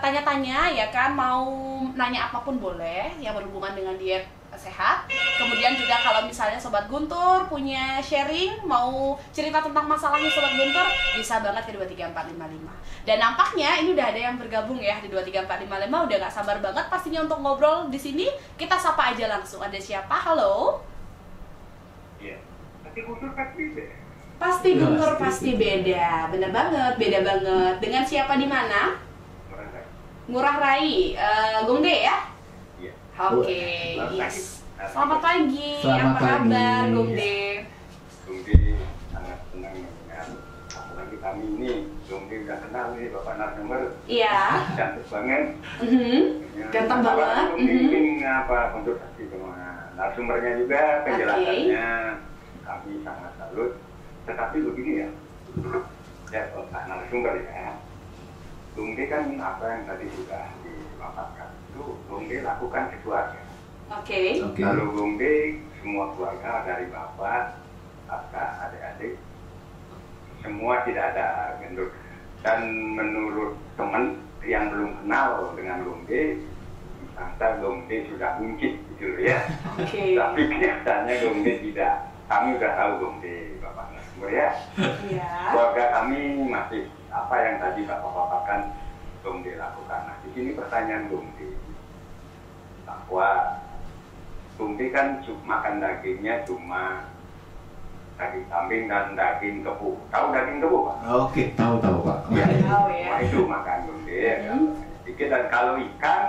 tanya-tanya ya kan, mau nanya apapun boleh yang berhubungan dengan diet sehat. Kemudian juga kalau misalnya Sobat Guntur punya sharing, mau cerita tentang masalahnya Sobat Guntur, bisa banget ke 23455. Dan nampaknya ini udah ada yang bergabung ya di 23455, udah gak sabar banget pastinya untuk ngobrol di sini. Kita sapa aja langsung. Ada siapa? Halo? Iya. Pasti Guntur pasti beda. Pasti Guntur pasti beda. Bener banget, beda banget. Dengan siapa di mana? Ngurah Rai, Gongde ya? Iya. Oke, yes. Selamat pagi. Selamat Apa kabar, pagi. Gongde? Gongde sangat senang mendengar. Apalagi kami ini, Gongde udah kenal nih Bapak narasumber. Iya. Cantik banget. Ganteng banget. Gongde ingin konsultasi sama narasumbernya juga, penjelasannya kami sangat salut. Tetapi begini ya, Bapak narasumber ya. Gongde kan apa yang tadi sudah dipaparkan itu Gongde lakukan keluarga. Oke. Lalu Gongde semua keluarga dari bapak, kakak, adik-adik, semua tidak ada gendut. Dan menurut teman yang belum kenal dengan Gongde, disangka Gongde sudah buncit gitu ya. Oke. Tapi kenyataannya Gongde tidak. Kami sudah tahu Gongde, bapak narasumber ya. Iya. Keluarga kami masih apa yang tadi bapak paparkan Gongde lakukan. Nah di sini pertanyaan Gongde bahwa Gongde kan makan dagingnya cuma daging kambing dan daging kebu. Tahu daging kebu Pak? Oke, tahu Pak. Ya, Tahu ya. cuma itu makan Gongde ya. Sedikit. Dan kalau ikan,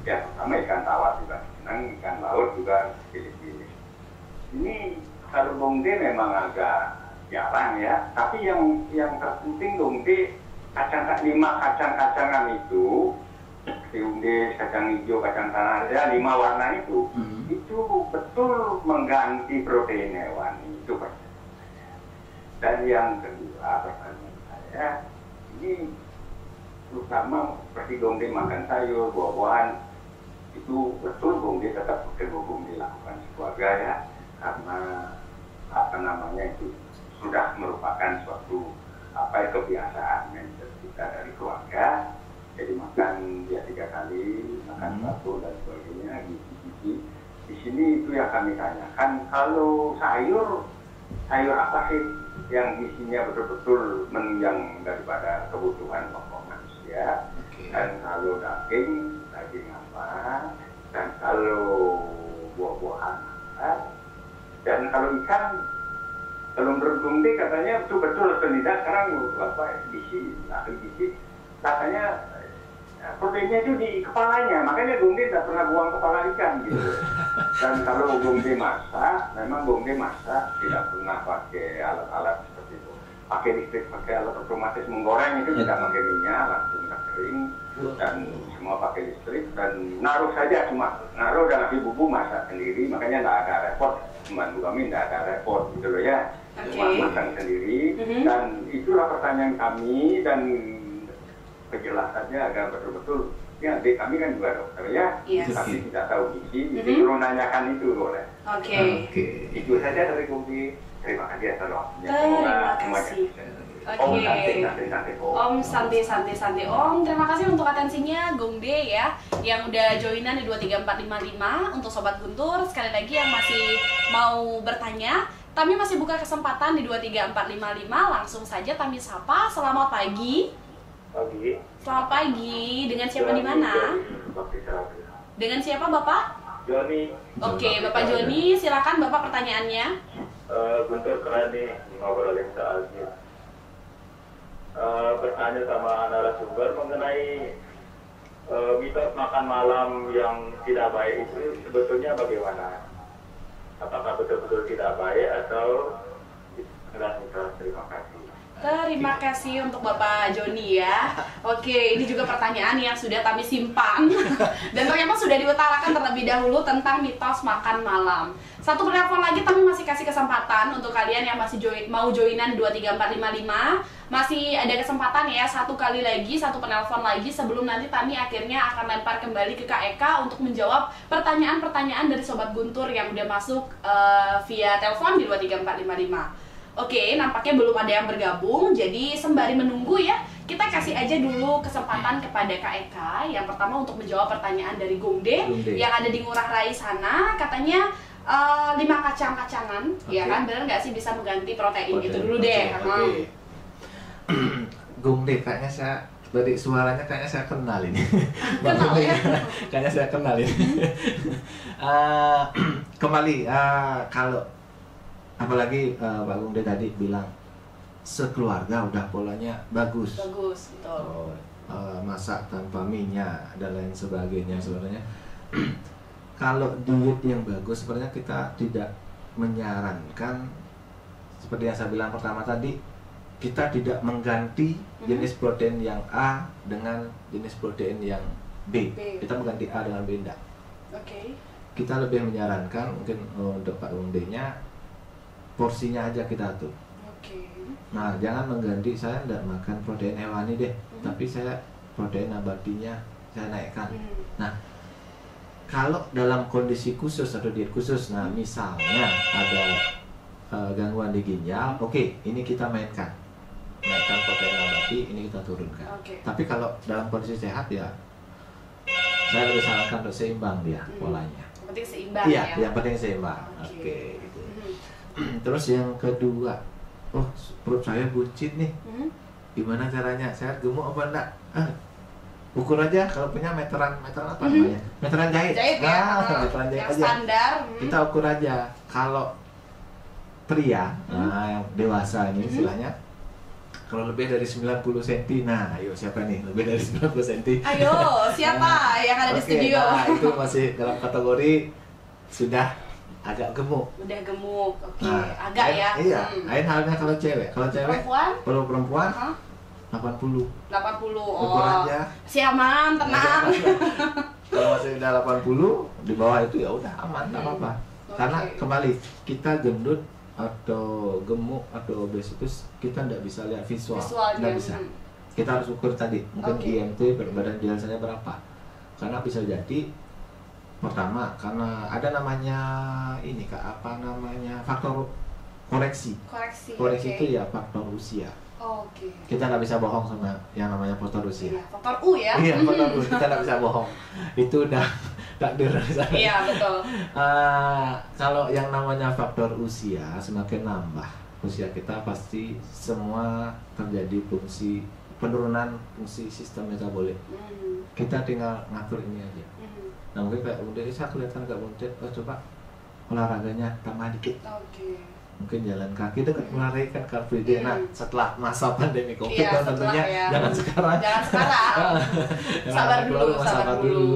ya pertama ikan tawar juga senang, ikan laut juga pilih-pilih. Ini kalau Gongde memang agak jarang ya. Tapi yang terpenting Gongde lima kacang-kacangan itu, Gongde, kacang hijau, kacang tanah, ya 5 warna itu betul mengganti protein hewani itu pertanyaan saya. Dan yang kedua pertanyaan saya, ini terutama seperti Gongde makan sayur, buah-buahan, itu betul Gongde tetap Gongde lakukan keluarga ya, karena apa namanya itu sudah merupakan suatu kebiasaan kita dari keluarga. Jadi makan dia 3 kali, makan satu dan sebagainya, gizi-gizi. Di sini itu yang kami tanyakan, kalau sayur apa sih yang gizinya betul-betul menunjang daripada kebutuhan pokok manusia? Dan kalau daging apa? Dan kalau buah-buahan apa? Dan kalau ikan, kalau menurut Gongde katanya betul-betul tidak. Sekarang bapak ahli gizi katanya proteinnya itu di kepalanya, makanya Gongde tidak pernah buang kepala ikan gitu. Dan kalau Gongde masak, memang Gongde masak tidak pernah pakai alat-alat seperti itu. Pakai listrik, pakai alat otomatis menggoreng itu tidak pakai minyak, langsung kering dan semua pakai listrik dan naruh saja, cuma naruh dan ngasih bumbu masak sendiri, makanya tidak ada repot. Membantu kami tidak ada repot gitu loh ya, cuma makan sendiri. Dan itulah pertanyaan kami dan penjelasannya agar betul-betul Ya, adik kami kan juga dokter ya, Yes. tapi tidak tahu gizi, jadi perlu nanyakan itu boleh. Oke. Itu saja dari Budi. Terima kasih atas waktunya. Terima kasih. Om Oke. santai. Om santai. Om, terima kasih untuk atensinya Gongde ya, yang udah joinan di 23455. Untuk Sobat Guntur, sekali lagi yang masih mau bertanya, kami masih buka kesempatan di 23455. Langsung saja kami sapa. Selamat pagi. Pagi. Selamat pagi. Dengan siapa di mana? Dengan siapa Bapak? Joni. Oke, Bapak Joni, silakan Bapak pertanyaannya. Guntur keren nih ngobrolin soal gizi. Bertanya sama narasumber mengenai mitos makan malam yang tidak baik itu sebetulnya bagaimana? Apakah betul-betul tidak baik atau tidak mitos? Terima kasih. Terima kasih untuk Bapak Joni ya. Oke, ini juga pertanyaan yang sudah kami simpan dan ternyata sudah diutarakan terlebih dahulu tentang mitos makan malam. Satu penelpon lagi, kami masih kasih kesempatan untuk kalian yang masih mau joinan 23455. Masih ada kesempatan ya, satu kali lagi, satu penelpon lagi sebelum nanti kami akhirnya akan lempar kembali ke Kak Eka untuk menjawab pertanyaan-pertanyaan dari Sobat Guntur yang udah masuk via telepon di 23455. Oke, nampaknya belum ada yang bergabung, jadi sembari menunggu ya, kita kasih aja dulu kesempatan kepada Kak Eka. Yang pertama untuk menjawab pertanyaan dari Gongde yang ada di Ngurah Rai sana. Katanya 5 kacang-kacangan, ya kan? Benar nggak sih bisa mengganti protein gitu dulu deh. Oke. Gongde, kayaknya saya dari suaranya kayaknya saya kenal ini. Kenal ya? Kayaknya saya kenal ini. Kembali, kalau apalagi Pak Gongde tadi bilang sekeluarga udah polanya bagus. Bagus, betul. Masak tanpa minyak dan lain sebagainya sebenarnya. Kalau diet yang bagus sebenarnya kita tidak menyarankan seperti yang saya bilang pertama tadi, kita tidak mengganti jenis protein yang A dengan jenis protein yang B. Kita mengganti A dengan B enggak. Oke. Kita lebih menyarankan mungkin untuk Pak Gongde-nya porsinya aja kita atur. Oke. Nah, jangan mengganti, saya tidak makan protein hewani deh, tapi saya protein nabatinya saya naikkan. Nah, kalau dalam kondisi khusus atau diet khusus, nah misalnya ada gangguan di ginjal, oke, ini kita naikkan protein nabati, ini kita turunkan. Tapi kalau dalam kondisi sehat ya, saya lebih sarankan untuk seimbang dia polanya. Yang penting seimbang Iya, ya. yang penting seimbang. Oke, gitu. Terus yang kedua, oh perut saya buncit nih, gimana caranya? Saya gemuk apa enggak? Ukur aja, kalau punya meteran apa namanya? Meteran jahit. Ya. Meteran jahit Yang aja. standar. Kita ukur aja. Kalau pria, nah yang dewasa ini istilahnya, kalau lebih dari 90 cm, nah ayo siapa nih lebih dari 90 cm? Ayo, siapa yang ada di studio? Nah itu masih dalam kategori sudah agak gemuk. Udah gemuk, oke. Nah, Agak ya. Iya, lain halnya kalau cewek. Kalau cewek, perempuan 80. 80. Ukur Oh. aja. Siaman, tenang. Kalau masih udah 80, di bawah itu ya udah aman, enggak apa-apa. Karena kembali kita gendut atau gemuk atau obes itu kita tidak bisa lihat visual, tidak bisa. Kita harus ukur tadi, mungkin IMT berat badan biasanya berapa. Karena bisa jadi pertama karena ada namanya ini Kak, apa namanya faktor koreksi. Koreksi itu ya faktor usia. Kita nggak bisa bohong sama yang namanya faktor usia. Iya, faktor U ya. Iya, faktor U, kita nggak bisa bohong. Itu udah takdir sana. Iya, betul. Kalau yang namanya faktor usia semakin nambah usia kita, pasti semua terjadi penurunan fungsi sistem metabolik. Kita tinggal ngatur ini aja. Nah mungkin kayak kemudian saya kelihatan agak muntit, coba olahraganya tambah dikit. Mungkin jalan kaki dekat melarikan Car Free Day. Nah setelah masa pandemi COVID kan tentunya jangan sekarang. Sabar dulu.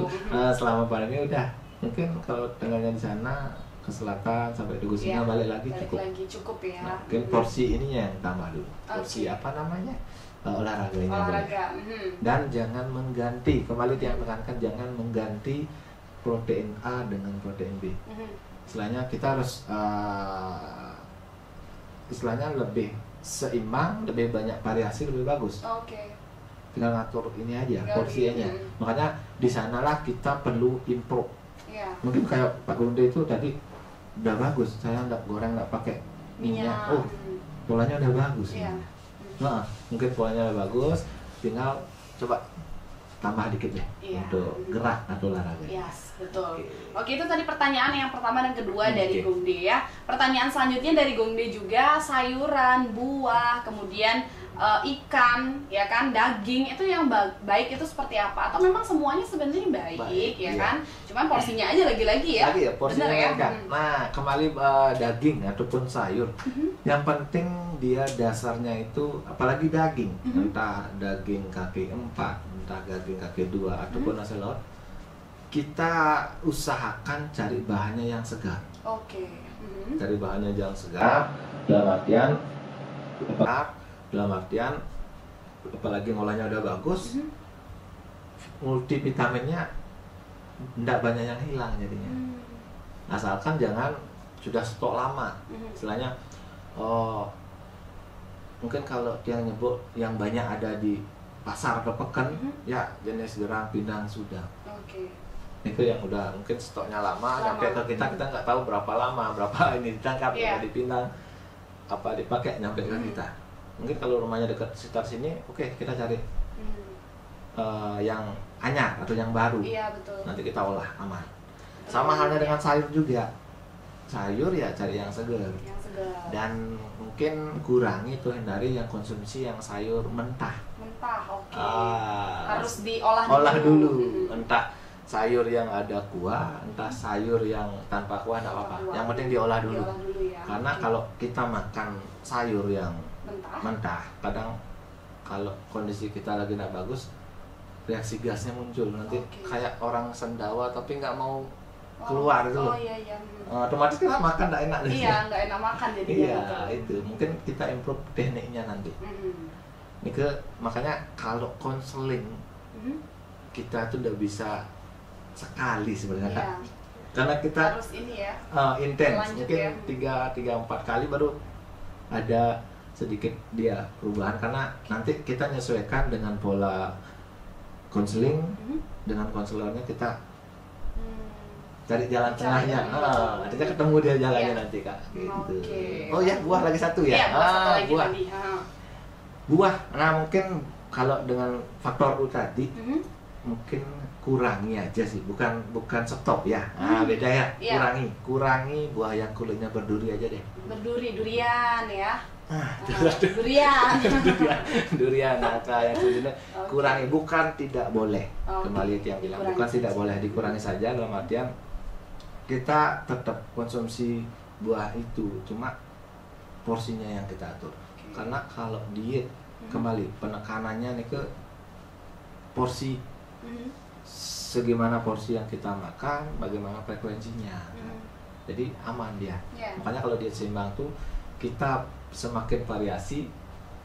Selama pandemi udah mungkin kalau tengahnya di sana ke selatan sampai di Gusina balik lagi cukup. Ya. Nah, mungkin porsi ininya yang tambah dulu. Porsi apa namanya? Olahraganya. Dan jangan mengganti, kembali yang tekankan, jangan mengganti protein A dengan protein B. Istilahnya kita harus istilahnya lebih seimbang, lebih banyak variasi, lebih bagus. tinggal ngatur ini aja Tinggal porsinya. Makanya di sanalah kita perlu improve. Iya. Mungkin kayak Pak Gunde itu tadi udah bagus, saya nggak goreng nggak pakai minyak, oh polanya udah bagus. Iya. Nah, mungkin polanya udah bagus, tinggal coba tambah dikit deh untuk gerak atau olahraga. Yes, betul. Oke, itu tadi pertanyaan yang pertama dan kedua dari Gongde ya. Pertanyaan selanjutnya dari Gongde juga, sayuran, buah, kemudian ikan, ya kan, daging itu yang baik itu seperti apa? Atau memang semuanya sebenarnya baik ya kan? Cuman porsinya aja lagi-lagi ya. Lagi ya, porsinya ya? kan. Nah, kembali daging ataupun sayur. Yang penting dia dasarnya itu, apalagi daging, entah daging kaki 4, entah daging kaki 2 ataupun nasi laut, kita usahakan cari bahannya yang segar. Oke. Cari bahannya yang segar, dalam artian apalagi ngolahnya udah bagus, multivitaminnya tidak banyak yang hilang jadinya. Asalkan jangan sudah stok lama. Istilahnya mungkin kalau dia nyebut yang banyak ada di pasar atau pekan, ya jenis gerang pindang sudah. Itu yang udah mungkin stoknya lama. Nyampe ke kita nggak tahu berapa lama, berapa ini ditangkap, berapa dipindang, apa dipakai nyampe ke kita. Mungkin kalau rumahnya dekat sekitar sini, oke, kita cari yang anyar atau yang baru. Iya, betul. Nanti kita olah aman. Sama halnya dengan sayur juga. Sayur ya cari yang segar. Yang segar. Dan mungkin kurangi tuh, hindari yang konsumsi yang sayur mentah. Mentah, oke. Harus diolah dulu. Entah sayur yang ada kuah, entah sayur yang tanpa kuah, enggak apa-apa. Yang penting diolah dulu. Ya. Karena kalau kita makan sayur yang mentah, kadang kalau kondisi kita lagi nggak bagus, reaksi gasnya muncul. Nanti kayak orang sendawa tapi nggak mau keluar itu loh. Iya. Otomatis kita makan nggak enak. Iya, nggak enak makan jadi. Iya, itu. Mungkin kita improve tekniknya nanti. Makanya kalau konseling kita tuh udah bisa sekali sebenarnya kan. Karena kita harus ini ya. Intens. Mungkin 3-4 kali baru ada sedikit dia perubahan, karena nanti kita menyesuaikan dengan pola konseling, dengan konselornya kita cari jalan tengahnya. Nantinya ketemu dia jalannya nanti Kak. Gitu. Oh ya, buah lagi satu ya. Buah. Buah. Nah, mungkin kalau dengan faktor U tadi mungkin kurangi aja sih, bukan stop ya. Beda ya. Kurangi buah yang kulitnya berduri aja deh. Durian ya. Durian atau yang kulitnya kurangi, bukan tidak boleh. Kembali yang bilang bukan tidak boleh, dikurangi saja, dalam artian kita tetap konsumsi buah itu, cuma porsinya yang kita atur. Karena kalau diet kembali penekanannya nih ke porsi, segimana porsi yang kita makan, bagaimana frekuensinya. Jadi aman dia. Makanya kalau diet seimbang tuh kita semakin variasi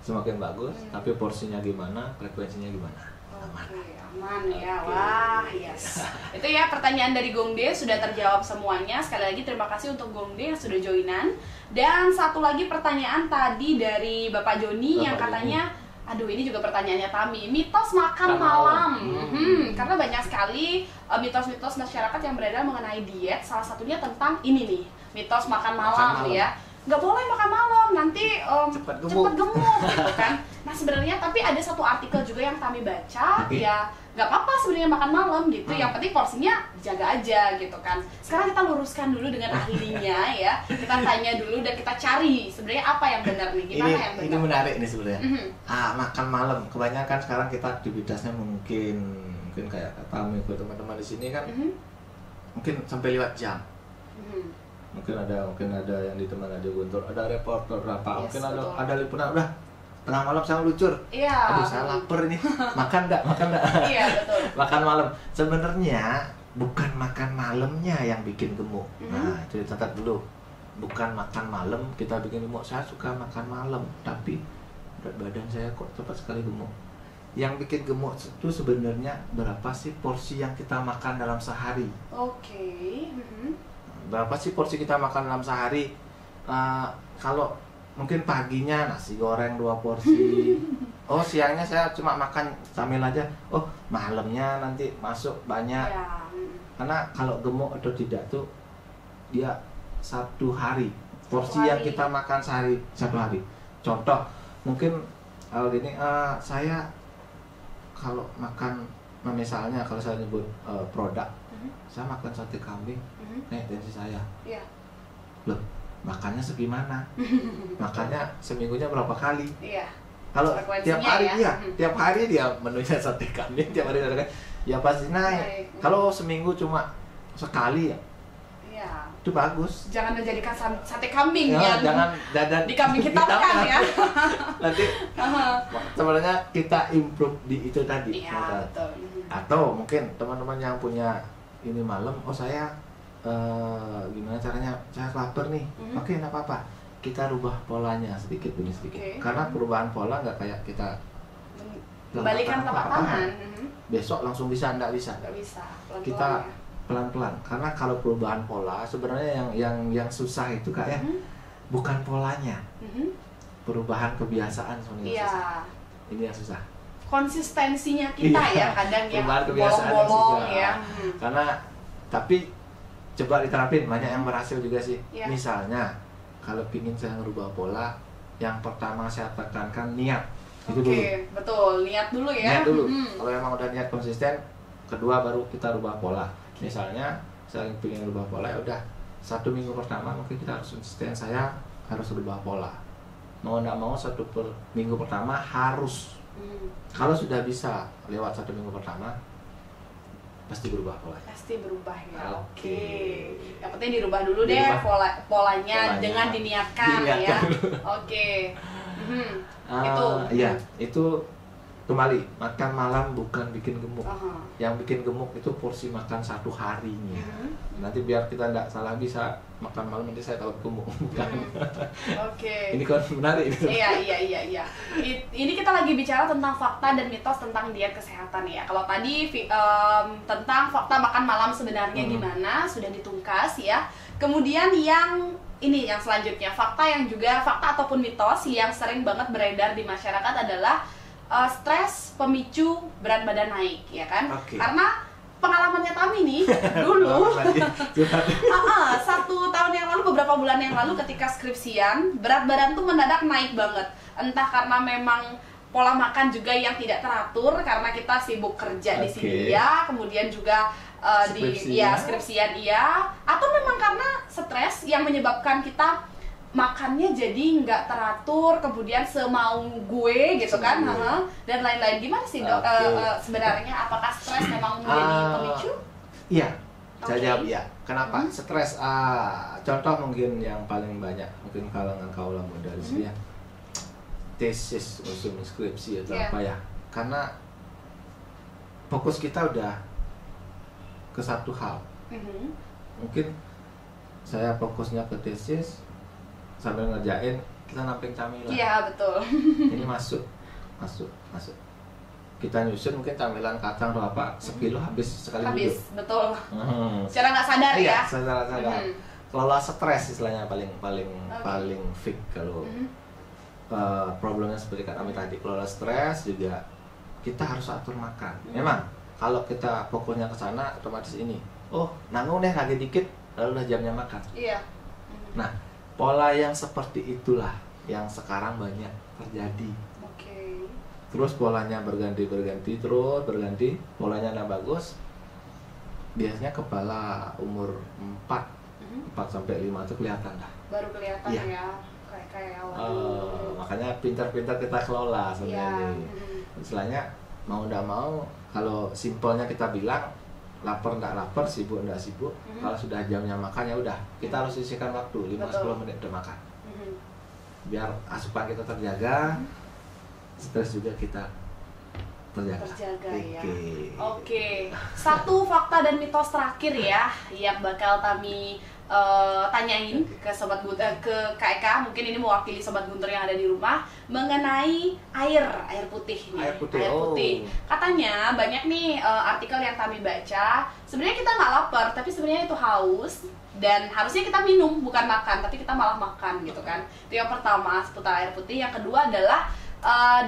semakin bagus, tapi porsinya gimana, frekuensinya gimana. Aman ya. Wah, yes. Itu ya pertanyaan dari Gongde sudah terjawab semuanya. Sekali lagi terima kasih untuk Gongde yang sudah joinan. Dan satu lagi pertanyaan tadi dari Bapak Joni yang katanya, aduh ini juga pertanyaannya Tami, mitos makan malam. Karena banyak sekali mitos-mitos masyarakat yang beredar mengenai diet. Salah satunya tentang ini nih, mitos makan malam ya. Nggak boleh makan malam, nanti cepat gemuk gitu kan. Nah sebenarnya tapi ada satu artikel juga yang kami baca, ya nggak apa-apa sebenarnya makan malam gitu, yang penting porsinya jaga aja gitu kan. Sekarang kita luruskan dulu dengan ahlinya ya, kita tanya dulu dan kita cari sebenarnya apa yang benar nih, gimana yang benar. Ini menarik nih sebenarnya. Makan malam, kebanyakan sekarang kita aktivitasnya mungkin kayak kami ke teman-teman di sini kan, mungkin sampai lewat jam. Mungkin ada yang di teman ada Guntur, ada reporter apa, mungkin ada liputan udah tengah malam saya lucur. Aduh saya lapar nih, makan enggak? Iya betul. Makan malam sebenarnya bukan makan malamnya yang bikin gemuk. Nah itu catat dulu, bukan makan malam kita bikin gemuk. Saya suka makan malam tapi berat badan saya kok cepat sekali gemuk. Yang bikin gemuk itu sebenarnya berapa sih porsi yang kita makan dalam sehari? Berapa sih porsi kita makan dalam sehari? Kalau mungkin paginya nasi goreng 2 porsi, oh siangnya saya cuma makan sambil aja, oh malamnya nanti masuk banyak. Ya. Karena kalau gemuk atau tidak tuh dia 1 hari porsi Satu yang hari. kita makan sehari 1 hari. Contoh mungkin gini, saya kalau makan, misalnya kalau saya nyebut produk, saya makan sate kambing, naik tensi saya. Iya. Loh, makannya segimana? Makannya seminggunya berapa kali? Iya. Kalau Frekuensinya tiap hari ya. dia, tiap hari dia menunya sate kambing, tiap hari sate kambing, ya pasti naik. Naik. Kalau seminggu cuma sekali ya, Iya. itu bagus. Jangan menjadikan sate kambing Ya, yang jangan dadan dikambing hitamkan ya. Nanti sebenarnya kita improve di itu tadi. Iya, Maka- betul. Atau mungkin teman-teman yang punya ini malam, oh saya gimana caranya, saya lapar nih. Oke, nggak apa-apa, kita rubah polanya sedikit demi sedikit. Oke. Karena perubahan pola nggak kayak kita Kembalikan telapak tangan. besok langsung bisa, nggak bisa. Nggak bisa. Pelan-pelan Kita ya. pelan-pelan. Karena kalau perubahan pola sebenarnya yang susah itu Kak ya, bukan polanya, perubahan kebiasaan sebenarnya Iya. susah. Ini yang susah. Konsistensinya kita Iya. ya kadang yang Perubahan kebiasaan yang bolong-bolong susah. ya. Karena tapi coba diterapin, banyak yang berhasil juga sih. Iya. Misalnya kalau pingin saya ngerubah pola, yang pertama saya tekankan niat. Itu Oke, dulu. betul. Niat dulu ya. Niat dulu. Mhm. Kalau emang udah niat konsisten, kedua baru kita rubah pola. Misalnya saya pingin rubah pola, ya udah 1 minggu pertama mungkin kita harus konsisten, saya harus rubah pola. Mau nggak mau 1 minggu pertama harus. Kalau sudah bisa lewat 1 minggu pertama, pasti berubah pola. Pasti berubah ya. Oke. Oke. Yang penting dirubah dulu deh Dirubah. polanya Polanya. dengan diniatkan Diniatkan ya. dulu. Oke. Mhm. Iya, itu kembali makan malam bukan bikin gemuk. Aha. Yang bikin gemuk itu porsi makan 1 harinya. Nanti biar kita nggak salah bisa makan malam, nanti saya takut gemuk. Bukan. Oke. Ini kan menarik. Iya. Ini kita lagi bicara tentang fakta dan mitos tentang diet kesehatan ya. Kalau tadi tentang fakta makan malam sebenarnya gimana sudah ditungkas ya. Kemudian yang ini yang selanjutnya, fakta ataupun mitos yang sering banget beredar di masyarakat adalah stres pemicu berat badan naik, ya kan? Oke. Karena pengalamannya Tami nih dulu 1 tahun yang lalu, beberapa bulan yang lalu ketika skripsian, berat badan tuh mendadak naik banget. Entah karena memang pola makan juga yang tidak teratur karena kita sibuk kerja di sini ya, kemudian juga skripsian iya, atau memang karena stres yang menyebabkan kita makannya jadi nggak teratur, kemudian semau gue gitu kan, dan lain-lain. Gimana sih dok? Sebenarnya apakah stres memang menjadi pemicu? Iya, saya Oke. jawab iya. Kenapa? Stres. Contoh mungkin yang paling banyak, mungkin kalangan kaula muda di sini ya, tesis, usul skripsi atau Iya. apa ya. Karena fokus kita udah ke satu hal. Mungkin saya fokusnya ke tesis, sambil ngerjain kita namping camilan. Iya betul. Ini masuk. Kita nyusun mungkin camilan kacang atau apa, sekilo habis sekali duduk. Habis, betul. Secara nggak sadar Iya, ya. sadar. Kelola stres istilahnya paling fix kalau problemnya seperti kata Ami tadi. Kelola stres juga kita harus atur makan. Memang kalau kita fokusnya ke sana otomatis ini. Oh, nanggung deh lagi dikit lalu udah jamnya makan. Iya. Nah, pola yang seperti itulah yang sekarang banyak terjadi. Oke. Terus polanya berganti, polanya nggak bagus. Biasanya kepala umur 4 sampai 5 itu kelihatan dah. Baru kelihatan Iya. ya. Kayak waduh. Makanya pintar-pintar kita kelola Iya. sebenarnya. Istilahnya mau nggak mau, kalau simpelnya kita bilang lapar nggak lapar, sibuk nggak sibuk, kalau sudah jamnya makan ya udah, kita harus sisihkan waktu 5-10 menit udah makan. Biar asupan kita terjaga, stres juga kita terjaga. Ya. Oke. Oke. Satu fakta dan mitos terakhir ya yang bakal Tami tanyain ke sobat Guntur, ke Kak Eka, mungkin ini mewakili sobat Guntur yang ada di rumah mengenai air putih nih. Air putih. Katanya banyak nih artikel yang Tami baca. Sebenarnya kita nggak lapar, tapi sebenarnya itu haus dan harusnya kita minum bukan makan, tapi kita malah makan gitu kan. Itu yang pertama seputar air putih. Yang kedua adalah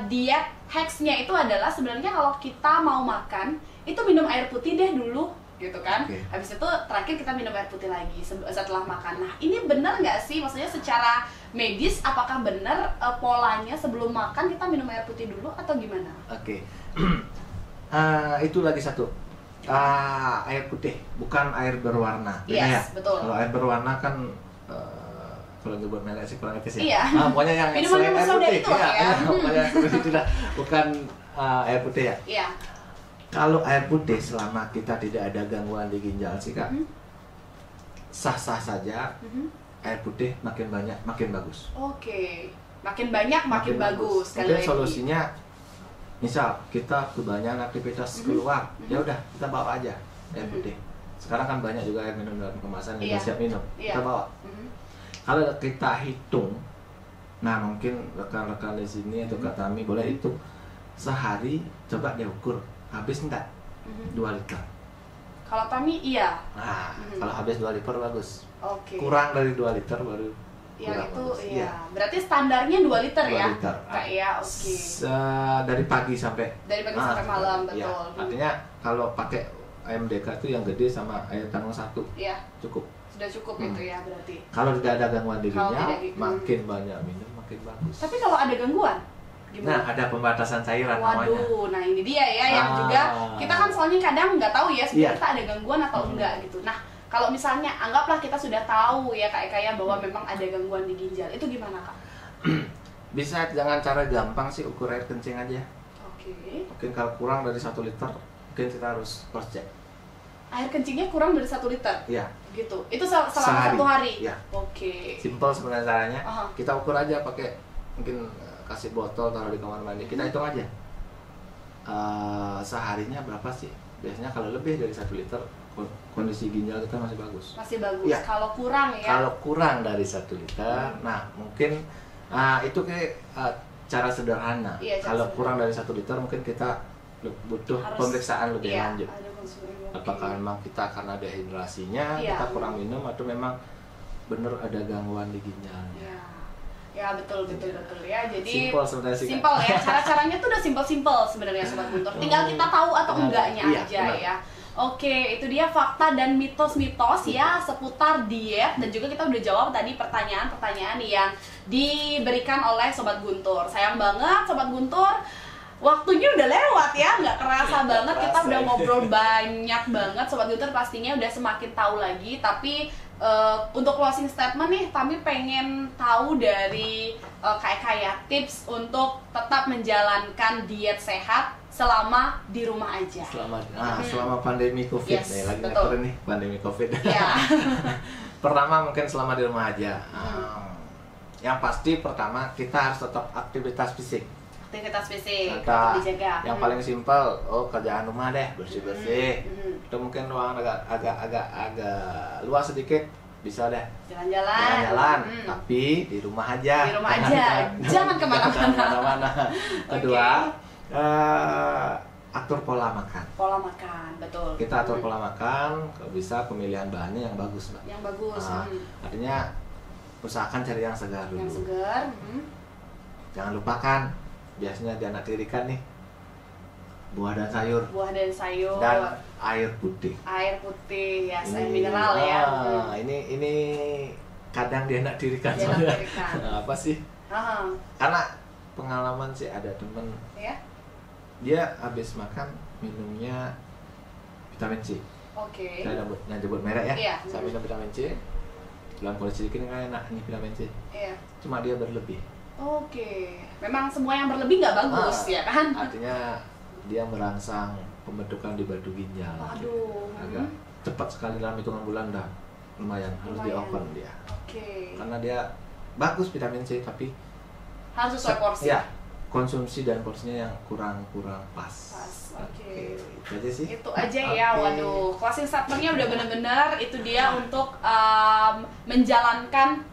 diet hacksnya itu adalah sebenarnya kalau kita mau makan itu minum air putih deh dulu gitu kan. Habis itu terakhir kita minum air putih lagi setelah makan. Nah ini benar nggak sih, maksudnya secara medis apakah benar polanya sebelum makan kita minum air putih dulu atau gimana? Itu lagi satu, air putih bukan air berwarna. Yes, betul. Kalau air berwarna kan kalau nyebut merek sih kurang etis ya. Iya. Pokoknya yang minuman air soda putih itu ya. pokoknya itu lah, bukan air putih ya. Iya. Kalau air putih selama kita tidak ada gangguan di ginjal sih Kak, sah-sah saja. Air putih makin banyak makin bagus. Makin banyak makin bagus. Mungkin solusinya, misal kita kebanyakan aktivitas keluar, ya udah kita bawa aja air putih. Sekarang kan banyak juga air minum dalam kemasan yang siap minum, kita bawa. Kalau kita hitung, nah mungkin rekan-rekan di sini atau Kak Tami boleh hitung sehari, coba diukur habis enggak 2 liter. Kalau Tami iya. Nah, kalau habis 2 liter bagus. Kurang dari 2 liter baru yang itu iya. Berarti standarnya 2 liter 2 ya? liter. Ya, dari pagi sampai malam, betul. Ya. Artinya kalau pakai AMDK itu yang gede sama air tanggung 1. Iya. Cukup. Sudah cukup itu ya berarti. Kalau tidak ada gangguan di ginjal, makin banyak minum makin bagus. Tapi kalau ada gangguan gimana? Nah, ada pembatasan cairan namanya. Nah ini dia ya yang juga kita kan soalnya kadang nggak tahu ya sebenarnya kita ada gangguan atau enggak gitu. Nah kalau misalnya anggaplah kita sudah tahu ya Kak Eka ya bahwa memang ada gangguan di ginjal, itu gimana Kak? Bisa dengan cara gampang sih, ukur air kencing aja. Mungkin kalau kurang dari 1 liter, mungkin kita harus cross check. Air kencingnya kurang dari 1 liter? Iya. Gitu. Itu selama 1 hari? Iya. Simple sebenarnya caranya. Kita ukur aja pakai mungkin kasih botol taruh di kamar mandi. Kita hitung aja. Seharinya berapa sih? Biasanya kalau lebih dari 1 liter, kondisi ginjal kita masih bagus. Masih bagus. Ya. Kalau kurang ya? Kalau kurang dari 1 liter, nah mungkin itu kayak cara sederhana. Kalau kurang dari 1 liter, mungkin kita butuh pemeriksaan lebih lanjut. Apakah memang kita karena dehidrasinya kita kurang minum atau memang benar ada gangguan di ginjalnya? Ya betul ya. Jadi simple ya. Cara-caranya tuh udah simple sebenarnya Sobat Guntur. Tinggal kita tahu atau enggaknya aja ya. Itu dia fakta dan mitos-mitos ya seputar diet, dan juga kita udah jawab tadi pertanyaan-pertanyaan yang diberikan oleh Sobat Guntur. Sayang banget Sobat Guntur, waktunya udah lewat ya, nggak kerasa banget. Kita udah ngobrol banyak banget Sobat Guntur, pastinya udah semakin tahu lagi. Tapi untuk closing statement nih, Tami pengen tahu dari Kak Eka ya, tips untuk tetap menjalankan diet sehat selama di rumah aja. Selama pandemi COVID, lagi ngatur nih pandemi COVID. Pertama mungkin selama di rumah aja. Yang pasti pertama kita harus tetap aktivitas fisik. Dijaga. Yang paling simpel, kerjaan rumah deh, bersih-bersih. Itu mungkin ruangan agak luas sedikit, bisa deh jalan-jalan. Tapi di rumah aja. Jangan kemana-mana. Kedua, atur pola makan. Betul. Kita atur pola makan, kalau bisa pemilihan bahannya yang bagus, Mbak. Yang bagus. Artinya usahakan cari yang segar dulu. Jangan lupakan, biasanya dianaktirikan nih, buah dan sayur. Dan air putih ya, air mineral ya. Ini kadang dianaktirikan. Apa sih? Karena pengalaman sih ada temen dia habis makan minumnya vitamin C. Saya nyebut merek ya. Saya minum vitamin C dalam kondisi sedikit nggak enak nih vitamin C. Cuma dia berlebih. Memang semua yang berlebih nggak bagus ya kan? Artinya dia merangsang pembentukan di batu ginjal. Agak cepat sekali, dalam hitungan bulan dah lumayan harus di-open dia. Karena dia bagus vitamin C, tapi harus sesuai porsi. Ya, konsumsi dan porsinya yang kurang pas. Itu aja sih. Itu aja ya. Waduh, closing statementnya udah bener-bener itu dia untuk menjalankan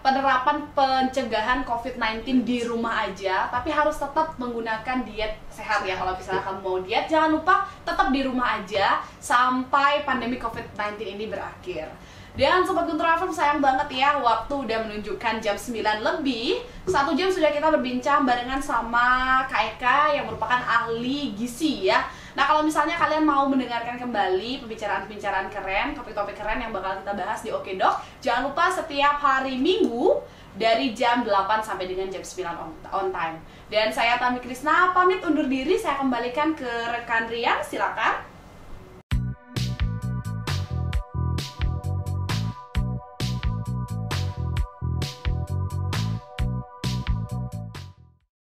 penerapan pencegahan COVID-19 di rumah aja, tapi harus tetap menggunakan diet sehat ya. Kalau misalnya kamu mau diet, jangan lupa tetap di rumah aja sampai pandemi COVID-19 ini berakhir. Dan Sobat Guntur FM, sayang banget ya, waktu udah menunjukkan jam 9 lebih. 1 jam sudah kita berbincang barengan sama Kak Eka yang merupakan ahli gizi ya. Nah, kalau misalnya kalian mau mendengarkan kembali pembicaraan-pembicaraan keren, topik-topik keren yang bakal kita bahas di Oke Dok, jangan lupa setiap hari Minggu dari jam 8 sampai dengan jam 9 on time. Dan saya Tami Krisna pamit undur diri, saya kembalikan ke rekan Rian, silakan.